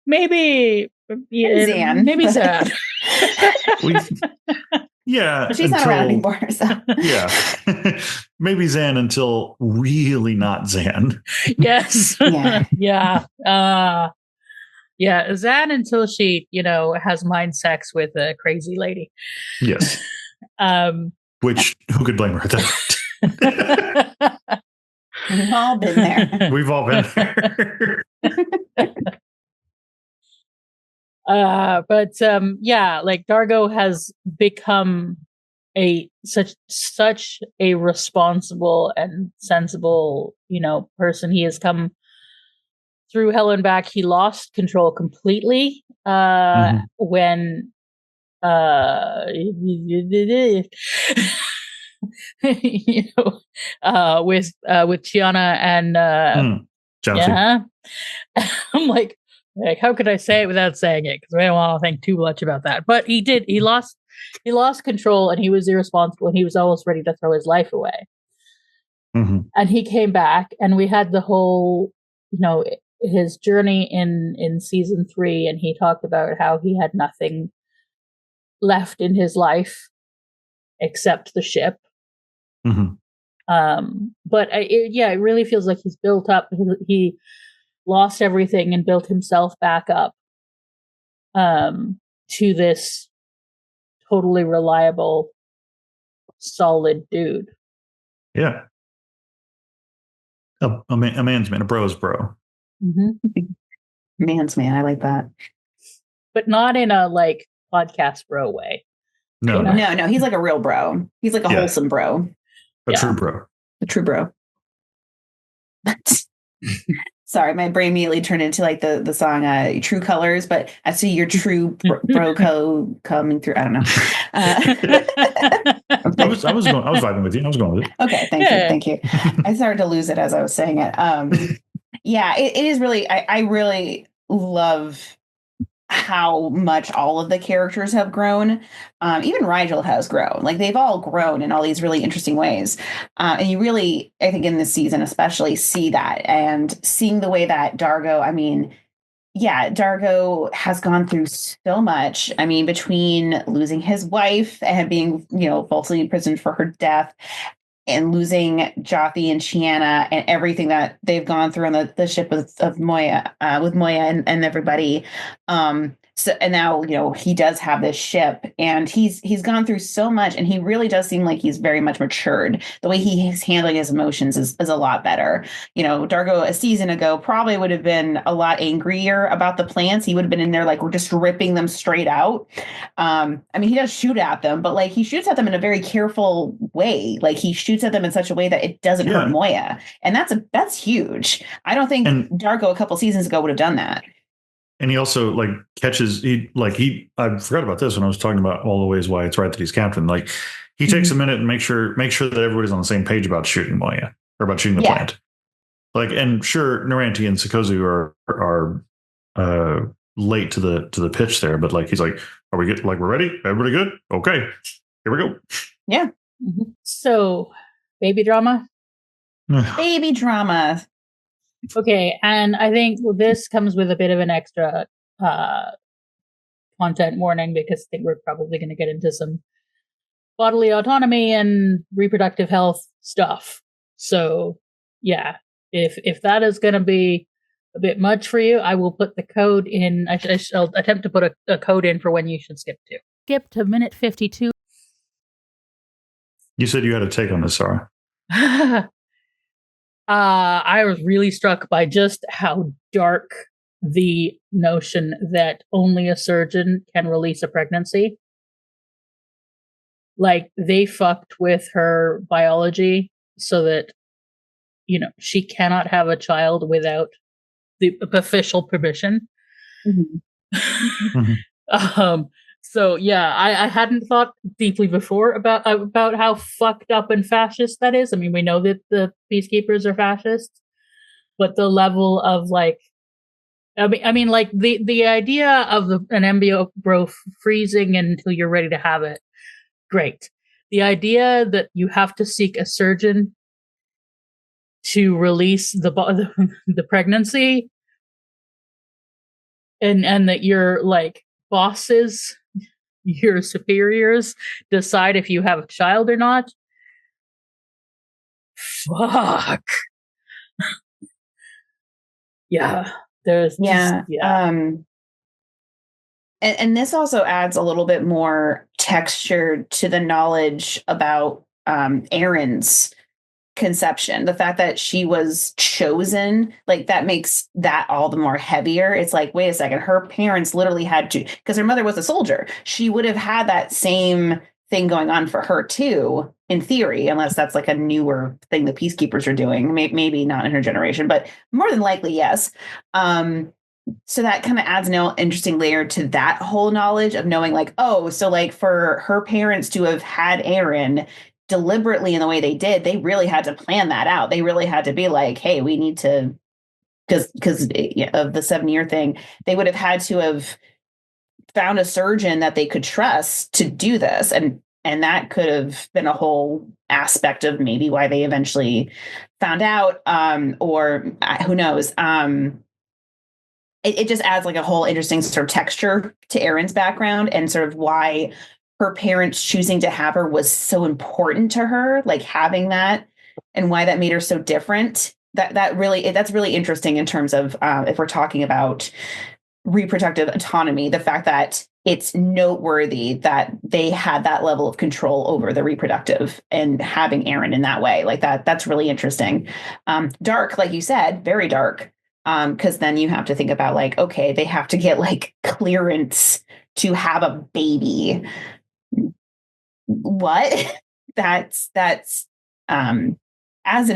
maybe Zan. Maybe Zan. Yeah. But she's not around anymore. So. Yeah. Maybe Zan until really not Zan. Yes. Yeah. Yeah, Zan until she, has mind sex with a crazy lady. Yes. Which, who could blame her at that? We've all been there. We've all been there. But like Dargo has become such a responsible and sensible, person. He has come through hell and back. He lost control completely when with Chiana and yeah. I'm like how could I say it without saying it? Because I don't want to think too much about that. But he did. He lost control, and he was irresponsible, and he was almost ready to throw his life away. And he came back, and we had the whole, his journey in season 3, and he talked about how he had nothing left in his life except the ship. But it really feels like he's built up. He lost everything and built himself back up to this totally reliable, solid dude. Yeah. A man's man, a bro's bro. Man's man, I like that. But not in a podcast bro way. No. He's like a real bro. He's like a wholesome bro. A true bro. A true bro. Sorry, my brain immediately turned into the song True Colors, but I see your true bro code coming through. I don't know. I was vibing with you. I was going with it. Okay, thank you. I started to lose it as I was saying it. Yeah, it is really, I really love how much all of the characters have grown. Even Rigel has grown. Like they've all grown in all these really interesting ways. And you really, I think in this season especially, see that. And seeing the way that Dargo, I mean, yeah, Dargo has gone through so much. I mean, between losing his wife and being, falsely imprisoned for her death, and losing Jotham and Chiana and everything that they've gone through on the ship of Moya, with Moya and everybody. So and now he does have this ship, and he's gone through so much, and he really does seem like he's very much matured. The way he's handling his emotions is a lot better. Dargo a season ago probably would have been a lot angrier about the plants. He would have been in there like we're just ripping them straight out. I mean, he does shoot at them, but like he shoots at them in a very careful way. Like he shoots at them in such a way that it doesn't hurt Moya, and that's huge. I don't think Dargo a couple seasons ago would have done that. And he also like catches I forgot about this when I was talking about all the ways why it's right that he's captain. Like he takes a minute and make sure that everybody's on the same page about shooting Moya or about shooting the plant. Like, and sure, Naranti and Sikozu are late to the pitch there, but like he's like, are we good? Like we're ready? Everybody good? Okay, here we go. Yeah. Mm-hmm. So, baby drama. Baby drama. Okay, and I think this comes with a bit of an extra content warning because I think we're probably going to get into some bodily autonomy and reproductive health stuff. So, yeah, if that is going to be a bit much for you, I will put the code in. I shall attempt to put a code in for when you should skip to. Skip to minute 52. You said you had a take on this, Sara. I was really struck by just how dark the notion that only a surgeon can release a pregnancy. Like, they fucked with her biology so that, she cannot have a child without the official permission. Mm-hmm. So yeah, I hadn't thought deeply before about how fucked up and fascist that is. I mean, we know that the peacekeepers are fascists, but the level of like, I mean, like the idea of an embryo freezing until you're ready to have it, great. The idea that you have to seek a surgeon to release the pregnancy, and that your like bosses, your superiors, decide if you have a child or not. Fuck. Yeah. There's and this also adds a little bit more texture to the knowledge about Erin's conception. The fact that she was chosen, like that makes that all the more heavier. It's like, wait a second, her parents literally had to, because her mother was a soldier. She would have had that same thing going on for her too, in theory, unless that's like a newer thing the peacekeepers are doing. Maybe not in her generation, but more than likely, yes. So that kind of adds an interesting layer to that whole knowledge of knowing like, oh, so like for her parents to have had Erin deliberately in the way they did, they really had to plan that out. They really had to be like, hey, we need to, because of the 7-year thing, they would have had to have found a surgeon that they could trust to do this. And that could have been a whole aspect of maybe why they eventually found out, or who knows. It just adds like a whole interesting sort of texture to Erin's background and sort of why her parents choosing to have her was so important to her, like having that, and why that made her so different. That's really interesting in terms of if we're talking about reproductive autonomy, the fact that it's noteworthy that they had that level of control over the reproductive and having Erin in that way, like that's really interesting. Dark, like you said, very dark. Because then you have to think about like, okay, they have to get like clearance to have a baby. What? That's as an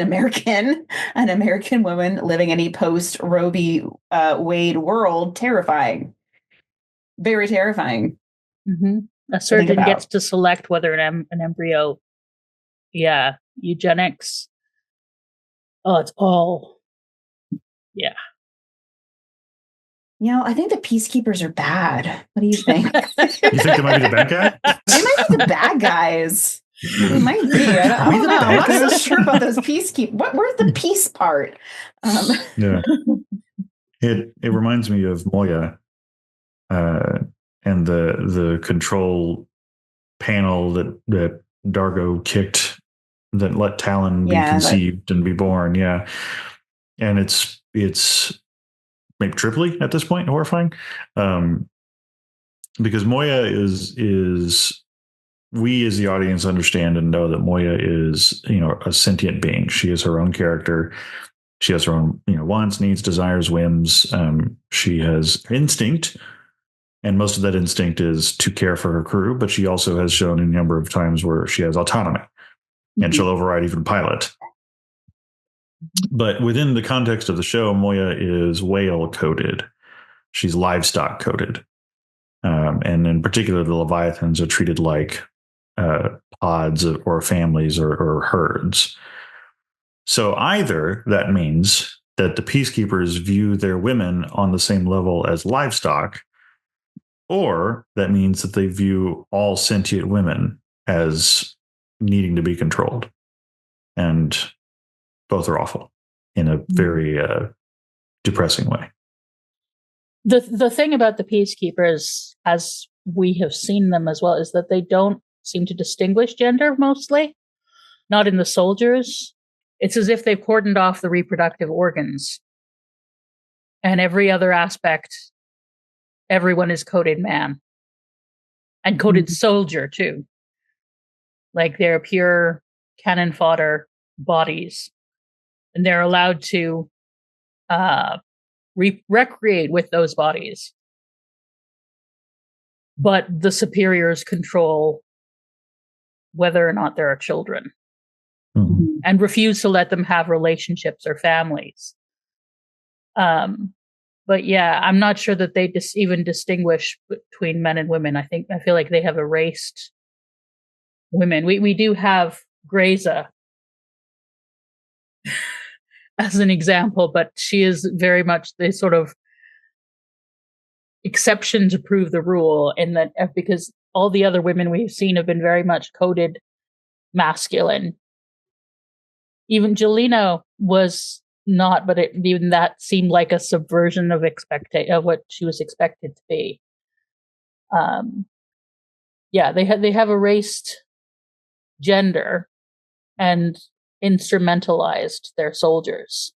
American woman living in a post Roe v. Wade world, terrifying. Very terrifying. Mm-hmm. A surgeon gets to select whether an embryo, eugenics. Oh, it's all Yeah. I think the peacekeepers are bad. What do you think? You think they might be the bad guy? They might be the bad guys. They might be. I don't know. I'm not so sure about those peacekeepers. Where's the peace part? Yeah. It reminds me of Moya and the control panel that Dargo kicked that let Talon be conceived and be born. Yeah. And it's maybe triply at this point horrifying. Because Moya is we as the audience understand and know that Moya is, a sentient being. She is her own character. She has her own, wants, needs, desires, whims. She has instinct, and most of that instinct is to care for her crew. But she also has shown a number of times where she has autonomy, and she'll override even pilot. But within the context of the show, Moya is whale coded. She's livestock coded. And in particular, the Leviathans are treated like pods or families or herds. So either that means that the peacekeepers view their women on the same level as livestock, or that means that they view all sentient women as needing to be controlled. And both are awful in a very depressing way. The thing about the peacekeepers, as we have seen them as well, is that they don't seem to distinguish gender mostly. Not in the soldiers. It's as if they've cordoned off the reproductive organs. And every other aspect, everyone is coded man. And coded soldier, too. Like they're pure cannon fodder bodies. And they're allowed to recreate with those bodies. But the superiors control whether or not there are children. Mm-hmm. And refuse to let them have relationships or families. But yeah, I'm not sure that they even distinguish between men and women. I feel like they have erased women. We do have Greza as an example, but she is very much the sort of exception to prove the rule, in that because all the other women we've seen have been very much coded masculine. Even Jelena was not, but even that seemed like a subversion of what she was expected to be. They have erased gender and instrumentalized their soldiers,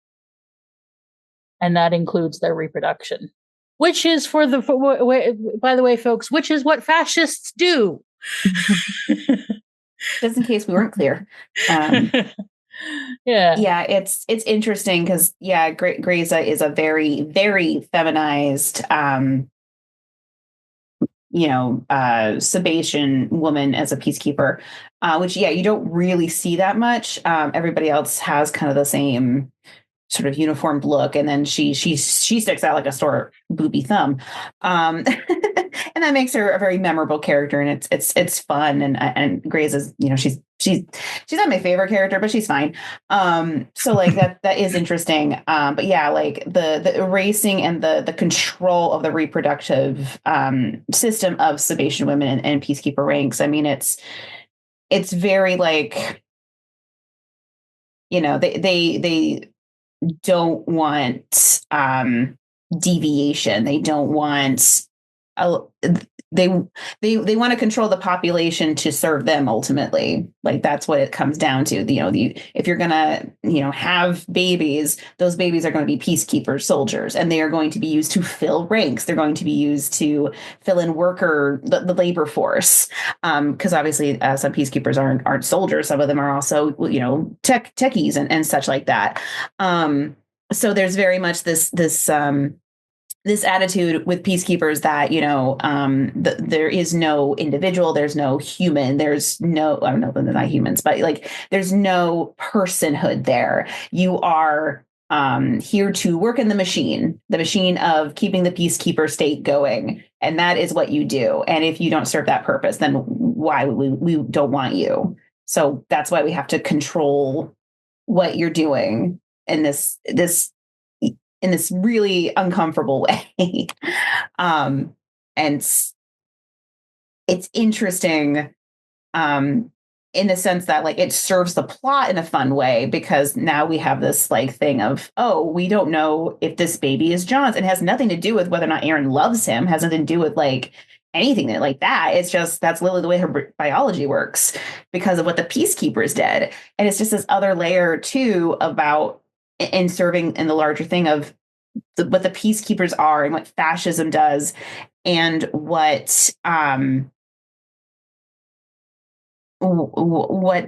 and that includes their reproduction, which is by the way, folks, which is what fascists do. Just in case we weren't clear. Yeah, it's interesting because Greza is a very, very feminized Sebastian woman as a peacekeeper, which you don't really see that much. Everybody else has kind of the same sort of uniformed look, and then she sticks out like a sore booby thumb, and that makes her a very memorable character, and it's fun. And Grace is, she's not my favorite character, but she's fine. So like that is interesting. But yeah, like the erasing and the control of the reproductive system of Sebastian women and peacekeeper ranks. I mean, it's very like, they don't want deviation. They don't want they want to control the population to serve them ultimately. Like that's what it comes down to. If you're gonna have babies, those babies are going to be peacekeepers, soldiers, and they are going to be used to fill ranks. They're going to be used to fill in the labor force. Because obviously some peacekeepers aren't soldiers. Some of them are also techies and such like that. So there's very much this attitude with peacekeepers that, there is no individual, there's no human, there's no, I don't know, they're not humans, but like, there's no personhood there. You are here to work in the machine of keeping the peacekeeper state going. And that is what you do. And if you don't serve that purpose, then why we don't want you. So that's why we have to control what you're doing in this in this really uncomfortable way. And it's interesting in the sense that like it serves the plot in a fun way, because now we have this like thing of, oh, we don't know if this baby is John's. It has nothing to do with whether or not Aaron loves him, has nothing to do with like anything like that. It's just that's literally the way her biology works because of what the peacekeepers did. And it's just this other layer too about in serving in the larger thing of what the peacekeepers are and what fascism does and what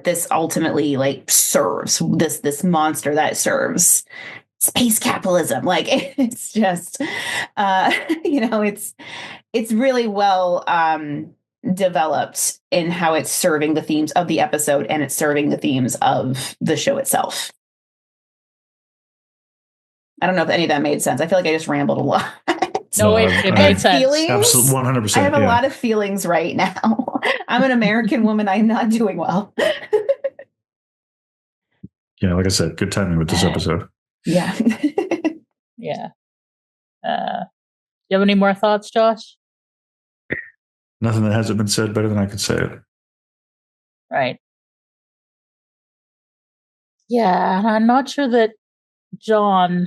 this ultimately like serves, this monster that serves space capitalism. Like it's just it's really well developed in how it's serving the themes of the episode and it's serving the themes of the show itself. I don't know if any of that made sense. I feel like I just rambled a lot. No, it made sense. Absolutely, 100%. I have a lot of feelings right now. I'm an American woman. I'm not doing well. Yeah, like I said, good timing with this episode. Yeah. Yeah. Do you have any more thoughts, Josh? Nothing that hasn't been said better than I could say it. Right. Yeah, I'm not sure that John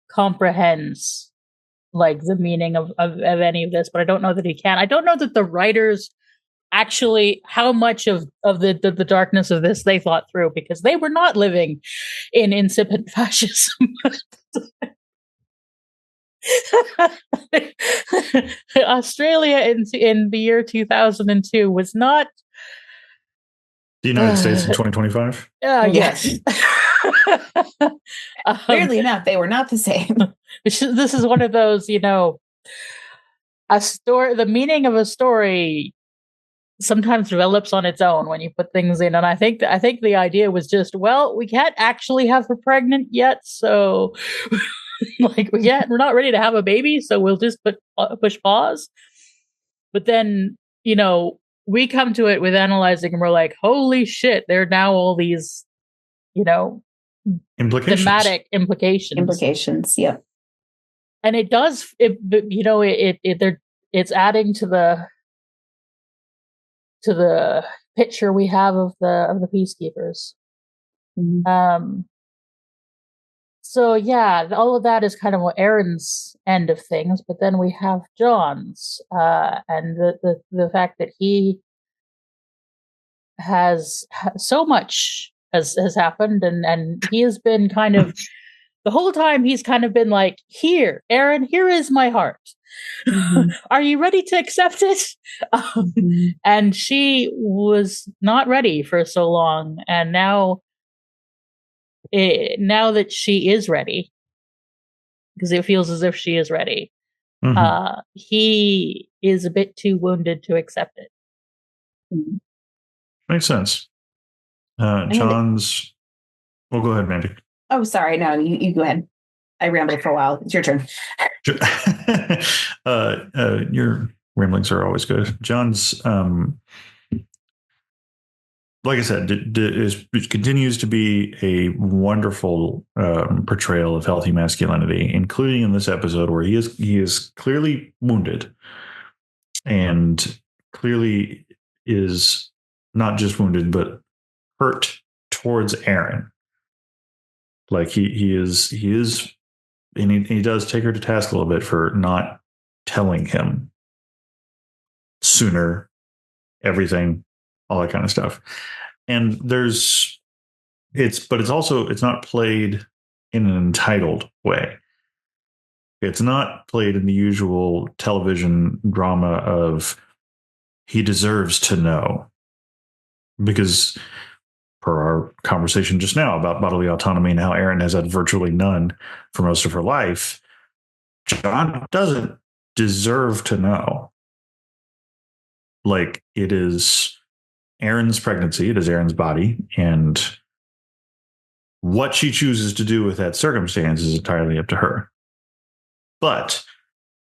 comprehends like the meaning of any of this, but I don't know that he can. I don't know that the writers actually how much of the darkness of this they thought through, because they were not living in incipient fascism. Australia in the year 2002 was not the United States in 2025. Yes. Weirdly enough, they were not the same. This is one of those, a story. The meaning of a story sometimes develops on its own when you put things in, and I think the idea was just, well, we can't actually have her pregnant yet, so like we're not ready to have a baby, so we'll just push pause. But then we come to it with analyzing, and we're like, holy shit, there are now all these thematic implications. Yep. And it does it's adding to the picture we have of the peacekeepers. Mm-hmm. So yeah, all of that is kind of what Aaron's end of things, but then we have John's, and the fact that he has so much has happened, and he has been kind of the whole time he's kind of been like, here, Aaron, here is my heart. Mm-hmm. Are you ready to accept it? And she was not ready for so long, and now that she is ready, because it feels as if she is ready, mm-hmm. He is a bit too wounded to accept it. Mm-hmm. Makes sense. John's. Well, go ahead, Mandy. Oh, sorry. No, you go ahead. I rambled for a while. It's your turn. Your ramblings are always good. John's, like I said, it continues to be a wonderful portrayal of healthy masculinity, including in this episode where he is clearly wounded, and clearly is not just wounded but hurt towards Aaron. Like he is, and he does take her to task a little bit for not telling him sooner, everything, all that kind of stuff. And it's not played in an entitled way. It's not played in the usual television drama of he deserves to know, because per our conversation just now about bodily autonomy and how Aaron has had virtually none for most of her life, John doesn't deserve to know. Like, it is Aaron's pregnancy, it is Aaron's body, and what she chooses to do with that circumstance is entirely up to her. But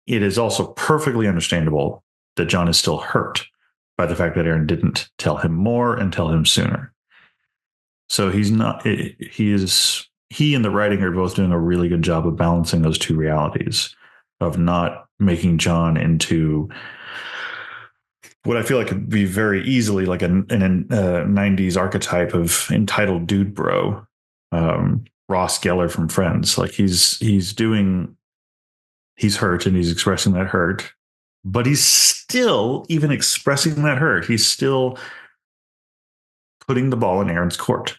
it is also perfectly understandable that John is still hurt by the fact that Aaron didn't tell him more and tell him sooner. So he is he and the writing are both doing a really good job of balancing those two realities, of not making John into what I feel like could be very easily like an 90s archetype of entitled dude bro, Ross Geller from Friends. Like he's hurt and he's expressing that hurt, but he's still, even expressing that hurt, he's still putting the ball in Aaron's court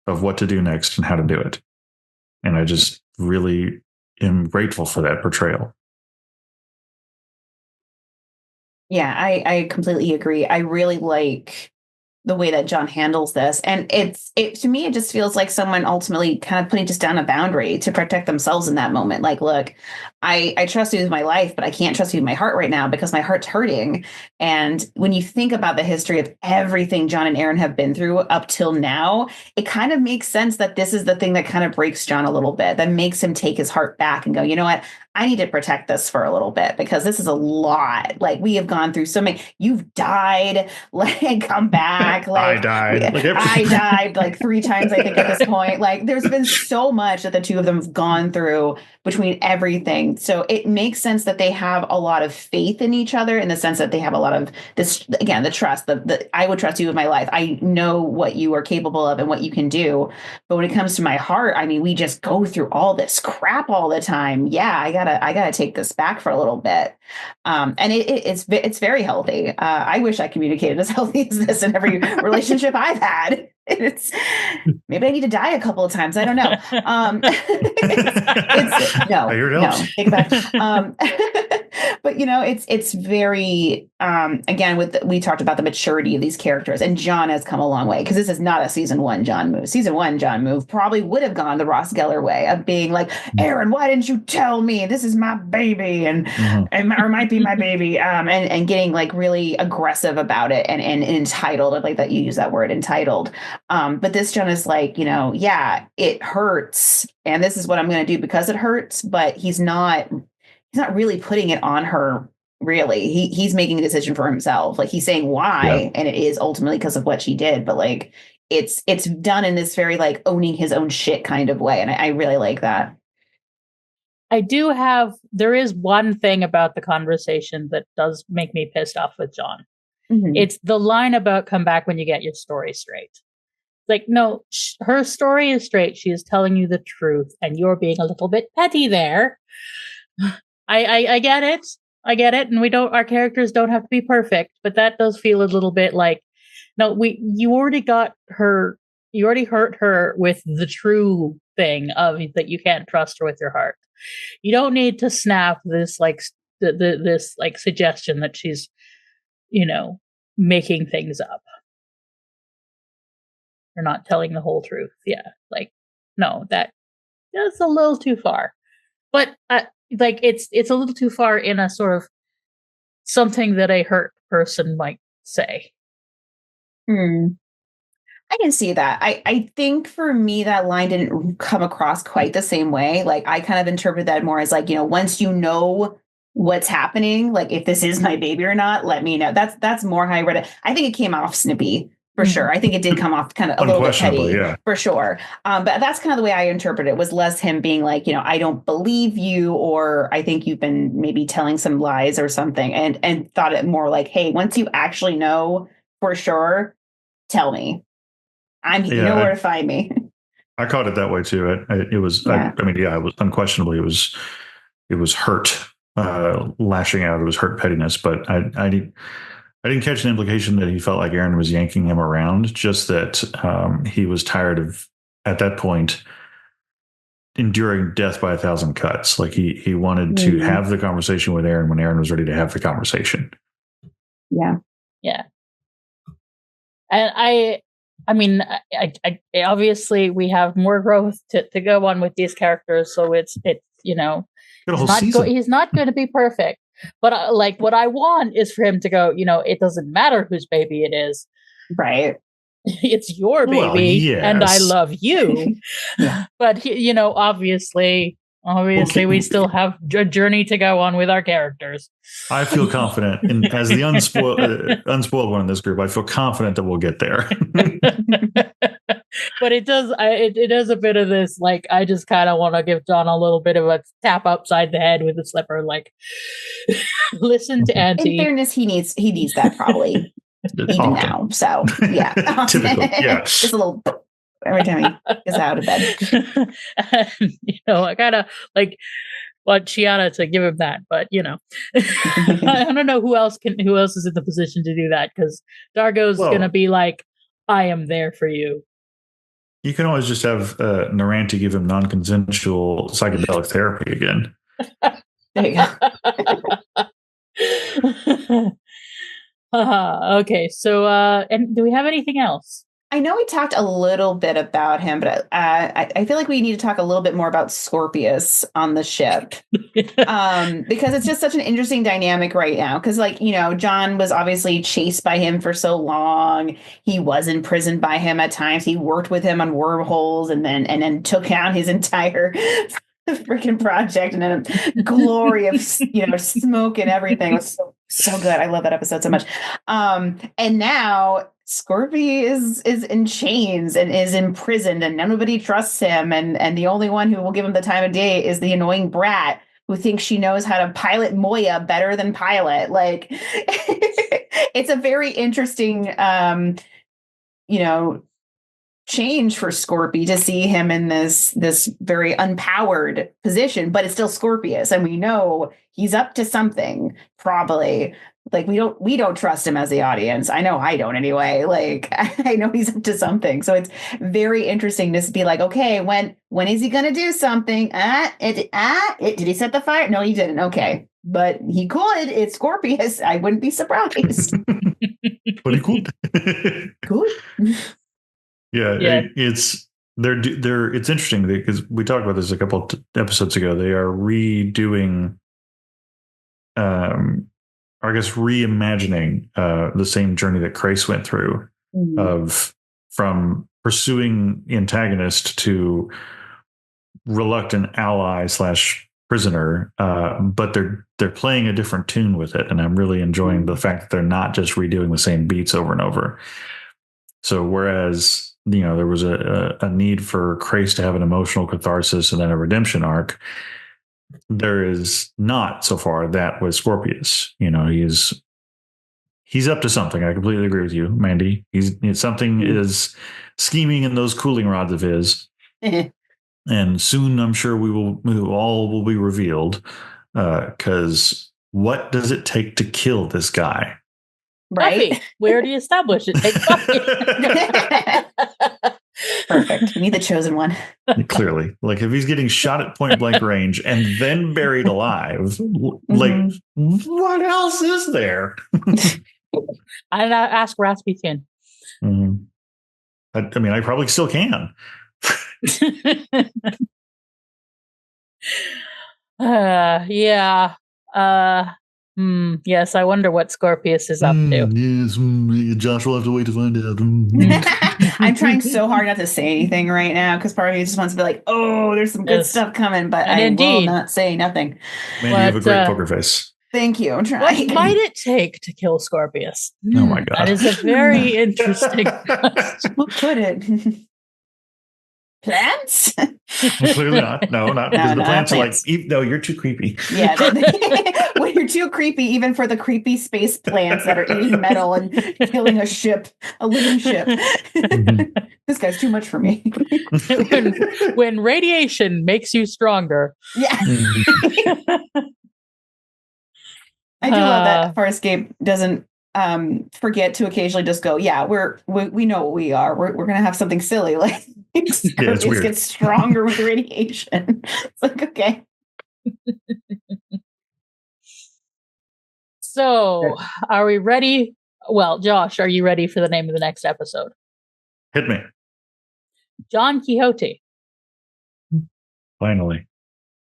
of what to do next and how to do it. And I just really am grateful for that portrayal. Yeah, I completely agree. I really like the way that John handles this. And it to me, it just feels like someone ultimately kind of putting just down a boundary to protect themselves in that moment. Like, look, I trust you with my life, but I can't trust you with my heart right now because my heart's hurting. And when you think about the history of everything John and Aaron have been through up till now, it kind of makes sense that this is the thing that kind of breaks John a little bit, that makes him take his heart back and go, you know what? I need to protect this for a little bit because this is a lot. Like we have gone through so many, you've died, like come back. Like I died like 3 times, I think at this point. Like there's been so much that the two of them have gone through between everything. So it makes sense that they have a lot of faith in each other in the sense that they have a lot of this, again, the trust, the I would trust you with my life. I know what you are capable of and what you can do. But when it comes to my heart, I mean, we just go through all this crap all the time. Yeah, I gotta take this back for a little bit. And it's very healthy. I wish I communicated as healthy as this in every relationship I've had. It's maybe I need to die a couple of times. I don't know. No, take it back. But it's very again we talked about the maturity of these characters, and John has come a long way because this is not a season 1 John move. Season 1 John move probably would have gone the Ross Geller way of being like, Aaron, why didn't you tell me this is my baby and or might be my baby, and getting like really aggressive about it and entitled. I like that you use that word, entitled. But this John is like, yeah, it hurts, and this is what I'm going to do because it hurts. But he's not really putting it on her. Really, he's making a decision for himself. Like he's saying why, and it is ultimately because of what she did. But like it's done in this very like owning his own shit kind of way, and I really like that. There is one thing about the conversation that does make me pissed off with John. Mm-hmm. It's the line about come back when you get your story straight. Like, no, her story is straight. She is telling you the truth, and you're being a little bit petty there. I get it. I get it. And our characters don't have to be perfect, but that does feel a little bit like, no, you already got her, you already hurt her with the true thing of that you can't trust her with your heart. You don't need to snap this like this like suggestion that she's, making things up. You're not telling the whole truth. Yeah. Like, no, that's a little too far. But like it's a little too far in a sort of something that a hurt person might say. I can see that. I think for me, that line didn't come across quite the same way. Like I kind of interpret that more as like, once you know what's happening, like if this is my baby or not, let me know. That's more how I read it. I think it came off snippy. For sure. I think it did come off kind of a little bit petty, for sure. But that's kind of the way I interpret it, was less him being like, I don't believe you, or I think you've been maybe telling some lies or something, and thought it more like, hey, once you actually know for sure, tell me. You know where to find me. I caught it that way too. It was, it was unquestionably, it was hurt, lashing out. It was hurt pettiness, but I didn't catch an implication that he felt like Aaron was yanking him around, just that he was tired of, at that point, enduring death by 1,000 cuts. Like he wanted to have the conversation with Aaron when Aaron was ready to have the conversation. Yeah. Yeah. And I obviously we have more growth to go on with these characters. So it's he's not going to be perfect. But like what I want is for him to go, it doesn't matter whose baby it is. Right. It's your baby and I love you. But, obviously we still have a journey to go on with our characters. I feel confident, and as the unspoiled one in this group, I feel confident that we'll get there. But it does. It does a bit of this. Like, I just kind of want to give John a little bit of a tap upside the head with a slipper. Like, listen to Auntie. In fairness, he needs that probably even now. So yeah, Typical. Yeah, just a little every time he gets out of bed. And, I kind of like want Chiana to give him that, but I don't know who else is in the position to do that, because Dargo's gonna be like, I am there for you. You can always just have Naranti give him non-consensual psychedelic therapy again. There you go. Okay, so and do we have anything else? I know we talked a little bit about him, but I feel like we need to talk a little bit more about Scorpius on the ship, because it's just such an interesting dynamic right now. Because, John was obviously chased by him for so long. He was imprisoned by him at times. He worked with him on wormholes, and then took down his entire freaking project, and then a glory of smoke and everything. It was so good. I love that episode so much. And now Scorpy is in chains and is imprisoned, and nobody trusts him. And the only one who will give him the time of day is the annoying brat who thinks she knows how to pilot Moya better than Pilot. Like, it's a very interesting, change for Scorpy to see him in this very unpowered position, but it's still Scorpius, and we know he's up to something, probably. Like, we don't trust him as the audience. I know I don't anyway. Like, I know he's up to something. So it's very interesting to be like, okay, when is he going to do something? Did he set the fire? No, he didn't. Okay. But he could. It's Scorpius. I wouldn't be surprised. But he could. Cool. Yeah. It's interesting because we talked about this a couple of episodes ago. They are redoing, reimagining the same journey that Crais went through, from pursuing antagonist to reluctant ally / prisoner, but they're playing a different tune with it, and I'm really enjoying the fact that they're not just redoing the same beats over and over. So whereas there was a need for Crais to have an emotional catharsis and then a redemption arc, there is not so far that with Scorpius. He's up to something. I completely agree with you, Mandy. Something is scheming in those cooling rods of his. And soon I'm sure we will be revealed, because what does it take to kill this guy? Right? Coffee. We already established it takes coffee. Perfect. We need the chosen one. Clearly. Like, if he's getting shot at point blank range and then buried alive, like, what else is there? I'd ask Rasputin. Mm-hmm. I mean, I probably still can. Yeah. Yes, I wonder what Scorpius is up to. Yes, Josh will have to wait to find out. I'm trying so hard not to say anything right now, because part of me just wants to be like, oh, there's some good stuff coming, but I will not say nothing. Man, you have a great poker face. Thank you. I'm trying. What might it take to kill Scorpius? Oh my God. That is a very interesting question. What could it? Plants? Clearly not. No, not because the plants are like, no, you're too creepy. Yeah. When you're too creepy, even for the creepy space plants that are eating metal and killing a living ship. This guy's too much for me. when radiation makes you stronger. Yeah. I do love that Farscape doesn't forget to occasionally just go, yeah, we know what we are. We're gonna have something silly like it gets stronger with radiation. It's like, okay. So are we ready? Well, Josh, are you ready for the name of the next episode? Hit me. Don Quixote. Finally.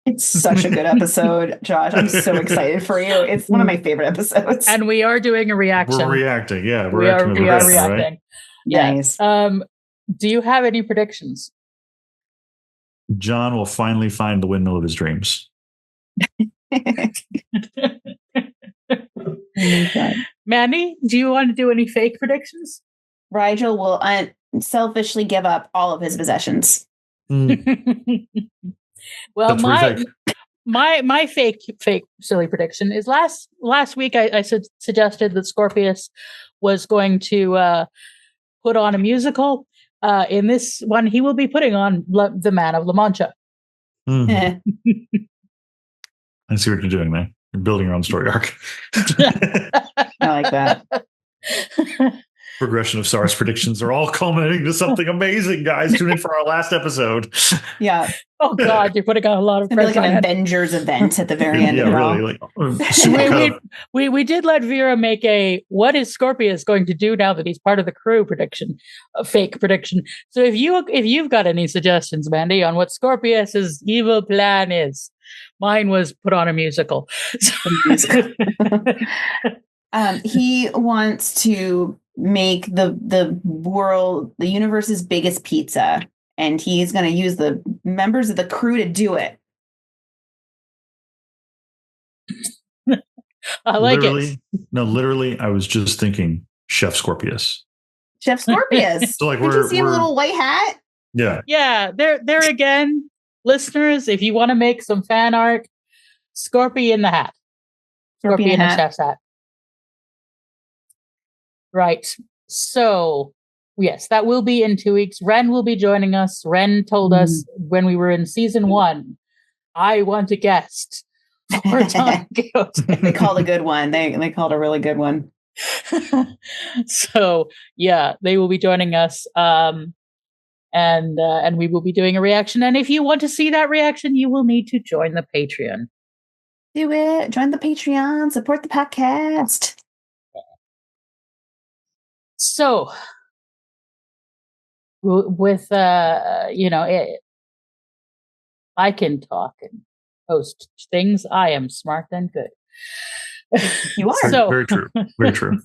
It's such a good episode, Josh. I'm so excited for you. It's one of my favorite episodes. And we are doing a reaction. We're reacting. Yeah. We are reacting. Right? Nice. Do you have any predictions? John will finally find the windmill of his dreams. Mandy, do you want to do any fake predictions? Rigel will selfishly give up all of his possessions. Well, That's what my fake silly prediction is last week I suggested that Scorpius was going to put on a musical. In this one, he will be putting on The Man of La Mancha. I see what you're doing there. You're building your own story arc. I like that. Progression of Sara's predictions are all culminating to something amazing, guys. Tune in for our last episode. Yeah. Oh God, you're putting on a lot of It's pressure. like an Avengers event at the very end of it really, all. We did let Vera make a what is Scorpius going to do now that he's part of the crew prediction, a fake prediction. So if you've got any suggestions, Mandy, on what Scorpius's evil plan is, mine was put on a musical. He wants to make the universe's biggest pizza, and he's going to use the members of the crew to do it. I like it. Literally, I was just thinking Chef Scorpius. Chef Scorpius. So like did you see him a little white hat? Yeah. There again, listeners. If you want to make some fan art, Scorpion in the hat. Scorpion in a chef's hat. Right. So, yes, that will be in 2 weeks. Ren will be joining us. Ren told us when we were in season 1, I want a guest. They called a good one. They called a really good one. So, yeah, they will be joining us. And we will be doing a reaction. And if you want to see that reaction, you will need to join the Patreon. Do it. Join the Patreon. Support the podcast. So, with I can talk and post things. I am smart and good. You are. So, very true. Very true.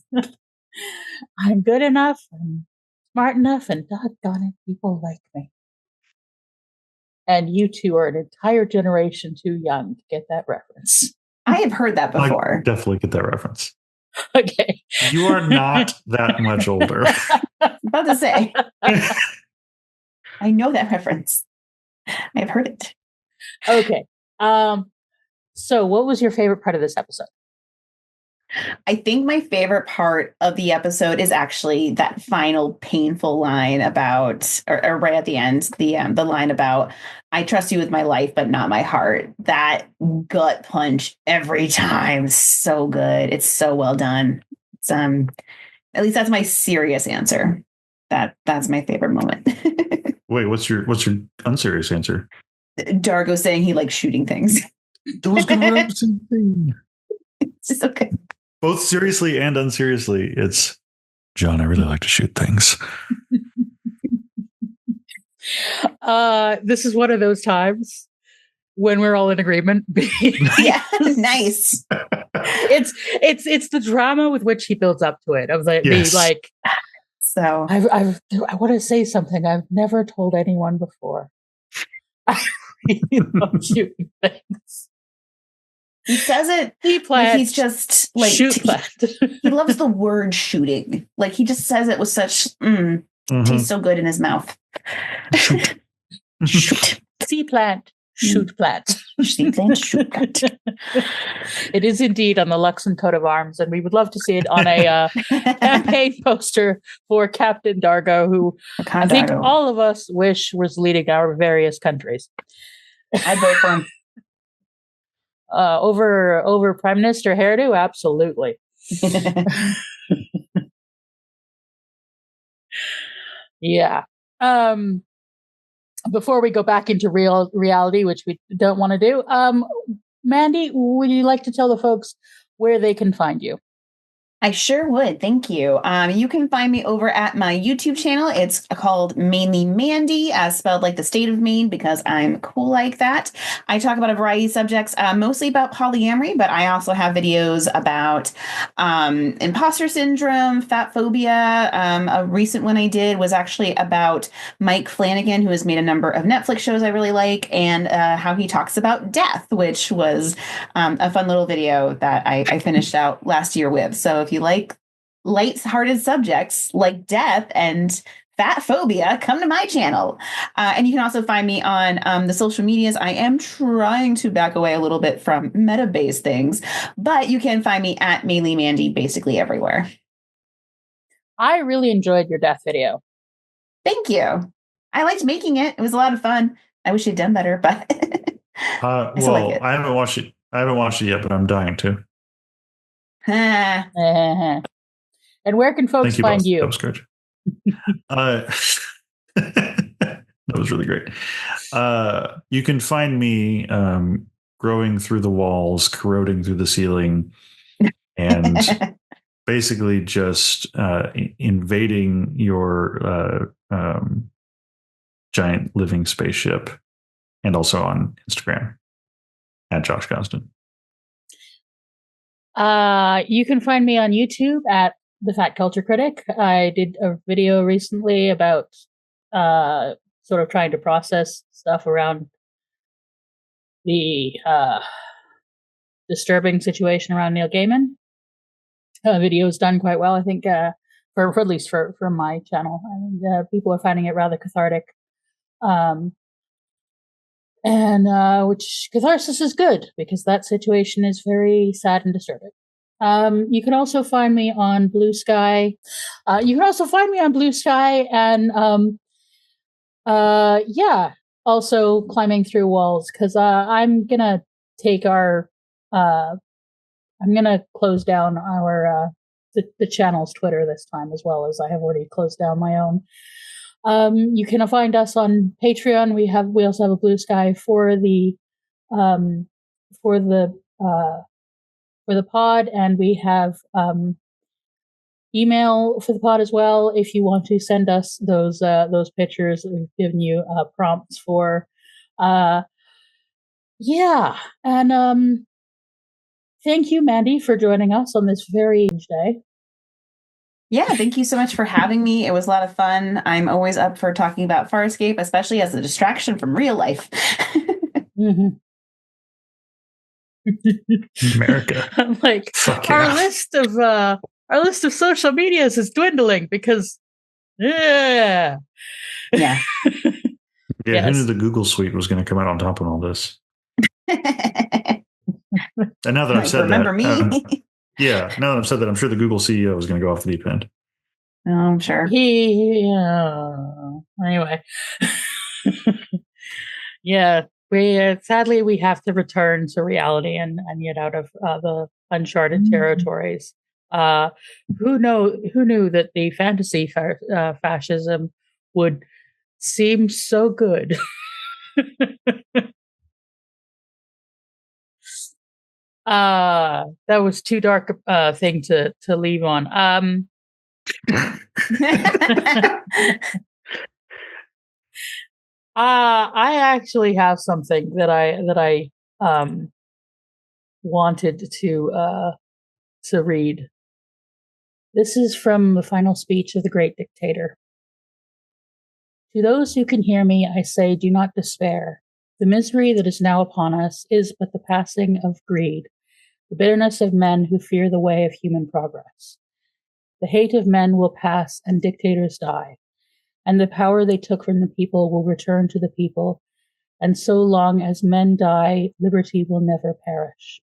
I'm good enough. I'm smart enough, and doggone it, people like me. And you two are an entire generation too young to get that reference. I have heard that before. I definitely get that reference. Okay. You are not that much older. About to say. I know that reference. I've heard it. Okay. So what was your favorite part of this episode? I think my favorite part of the episode is actually that final painful line about, or right at the end, the line about, I trust you with my life, but not my heart. That gut punch every time. So good. It's so well done. It's, at least that's my serious answer. That's my favorite moment. Wait, what's your unserious answer? Dargo saying he likes shooting things. Those can run up the same thing. It's okay. Both seriously and unseriously, it's John, I really like to shoot things. This is one of those times when we're all in agreement. Yeah, nice. It's the drama with which he builds up to it. Of the like. So I want to say something I've never told anyone before. I really love shooting things. He says it. He plans. Like he's just like shoot. He loves the word shooting. Like he just says it with such tastes so good in his mouth. Shoot. Shoot. Sea plant. Shoot plant. Sea plant. Shoot plant. It is indeed on the Luxon coat of arms, and we would love to see it on a campaign poster for Captain Dargo, who I think all of us wish was leading our various countries. I'd vote for him. Over Prime Minister Hairdo, absolutely. Yeah. Before we go back into reality, which we don't want to do, Mandy, would you like to tell the folks where they can find you? I sure would. Thank you. You can find me over at my YouTube channel. It's called Mainely Mandy, as spelled like the state of Maine, because I'm cool like that. I talk about a variety of subjects, mostly about polyamory, but I also have videos about imposter syndrome, fat phobia. A recent one I did was actually about Mike Flanagan, who has made a number of Netflix shows I really like, and how he talks about death, which was a fun little video that I finished out last year with. So if you like light-hearted subjects like death and fat phobia, come to my channel. And you can also find me on the social medias. I am trying to back away a little bit from meta-based things, but you can find me at Mainely Mandy basically everywhere. I really enjoyed your death video. Thank you. I liked making it. It was a lot of fun. I wish you'd done better, but I haven't watched it. I haven't watched it yet, but I'm dying to. And where can folks find you? That was great. That was really great. You can find me growing through the walls, corroding through the ceiling, and basically just invading your giant living spaceship, and also on Instagram at Josh Gosdin. You can find me on YouTube at The Fat Culture Critic. I did a video recently about sort of trying to process stuff around the disturbing situation around Neil Gaiman. Video is done quite well, I think, for at least for my channel. I think people are finding it rather cathartic. Which catharsis is good, because that situation is very sad and disturbing. You can also find me on Blue Sky. And also climbing through walls, because I'm gonna take I'm gonna close down our the channel's Twitter this time, as well as I have already closed down my own. You can find us on Patreon. We also have a Blue Sky for the pod, and we have email for the pod as well. If you want to send us those pictures that we've given you prompts for, and thank you, Mandy, for joining us on this very day. Yeah, thank you so much for having me. It was a lot of fun. I'm always up for talking about Farscape, especially as a distraction from real life. Mm-hmm. America. Like, our list of social medias is dwindling because Yeah. Yes. Who knew the Google Suite was going to come out on top of all this? And now that I've said remember that, me? now that I've said that, I'm sure the Google CEO is going to go off the deep end. Oh, I'm sure. Anyway. Yeah, sadly we have to return to reality and get out of the Uncharted Territories. Who knew that the fantasy fascism would seem so good? That was too dark a thing to leave on. I actually have something that I wanted to read. This is from the final speech of the great dictator. To those who can hear me, I say, do not despair. The misery that is now upon us is but the passing of greed, the bitterness of men who fear the way of human progress. The hate of men will pass and dictators die, and the power they took from the people will return to the people, and so long as men die, liberty will never perish.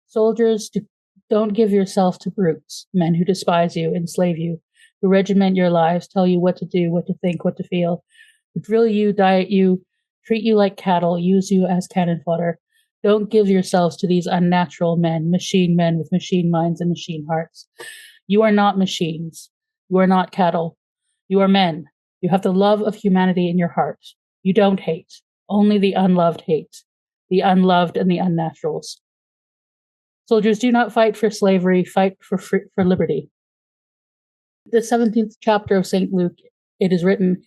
Soldiers, don't give yourself to brutes, men who despise you, enslave you, who regiment your lives, tell you what to do, what to think, what to feel, who drill you, diet you, treat you like cattle, use you as cannon fodder. Don't give yourselves to these unnatural men with machine minds and machine hearts. You are not machines. You are not cattle. You are men. You have the love of humanity in your heart. You don't hate. Only the unloved hate. The unloved and the unnaturals. Soldiers, do not fight for slavery. Fight for liberty. The 17th chapter of St. Luke, it is written,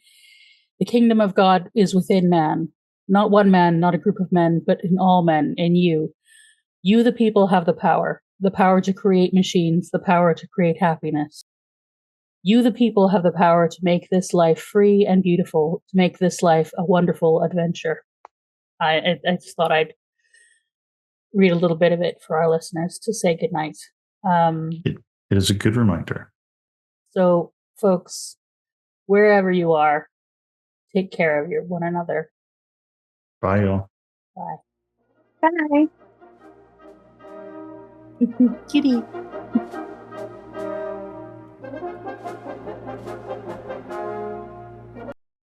the kingdom of God is within man. Not one man, not a group of men, but in all men, in you. You, the people, have the power to create machines, the power to create happiness. You, the people, have the power to make this life free and beautiful, to make this life a wonderful adventure. I just thought I'd read a little bit of it for our listeners to say goodnight. It is a good reminder. So, folks, wherever you are, take care of one another. Bye, y'all. Bye. Bye. Kitty.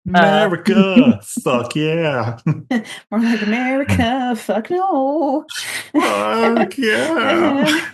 America, fuck yeah. More like America, fuck no. Fuck yeah.